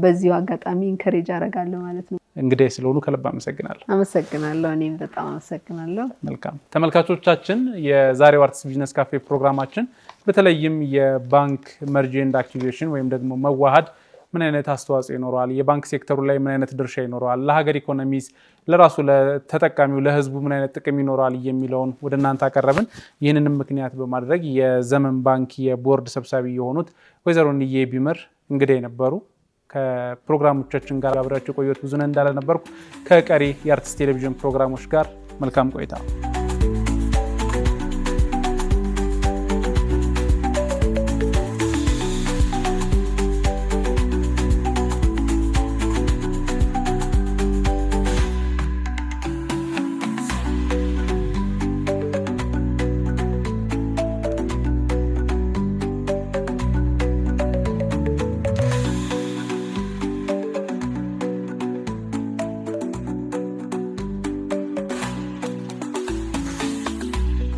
በዚሁ አጋጣሚ ኢንከሬጅ አደርጋለሁ ማለት ነው። እንግዲህ ስለሆኑ ከልብ አመሰግናለሁ። አመሰግናለሁ። እኔም በጣም አመሰግናለሁ። መልካም ተመልካቾቻችን፣ የዛሬው አርትስ ቢዝነስ ካፌ ፕሮግራማችን በተለይም የባንክ መርጅ ኤንድ አክቲቬሽን ወይም ደግሞ መዋሃድ ምን አይነት አስተዋጽኦ ይኖረዋል፣ የባንክ ሴክተሩ ላይ ምን አይነት ድርሻ ይኖረዋል፣ ለሀገር ኢኮኖሚስ ለራሱ ለተጠቃሚው ለህዝቡ ምን አይነት ጥቅም ይኖረዋል የሚለውን ወደ እናንተ አቀረብን። ይህንንም ምክንያት በማድረግ የዘመን ባንክ የቦርድ ሰብሳቢ የሆኑት ወይዘሮ ንዬ ቢመር እንግዲህ ነበሩ። ከፕሮግራሞቻችን ጋር አብሬያችሁ ቆየሁት ብዙነህ እንዳለ ነበርኩ። ከቀሪ የአርትስ ቴሌቪዥን ፕሮግራሞች ጋር መልካም ቆይታ።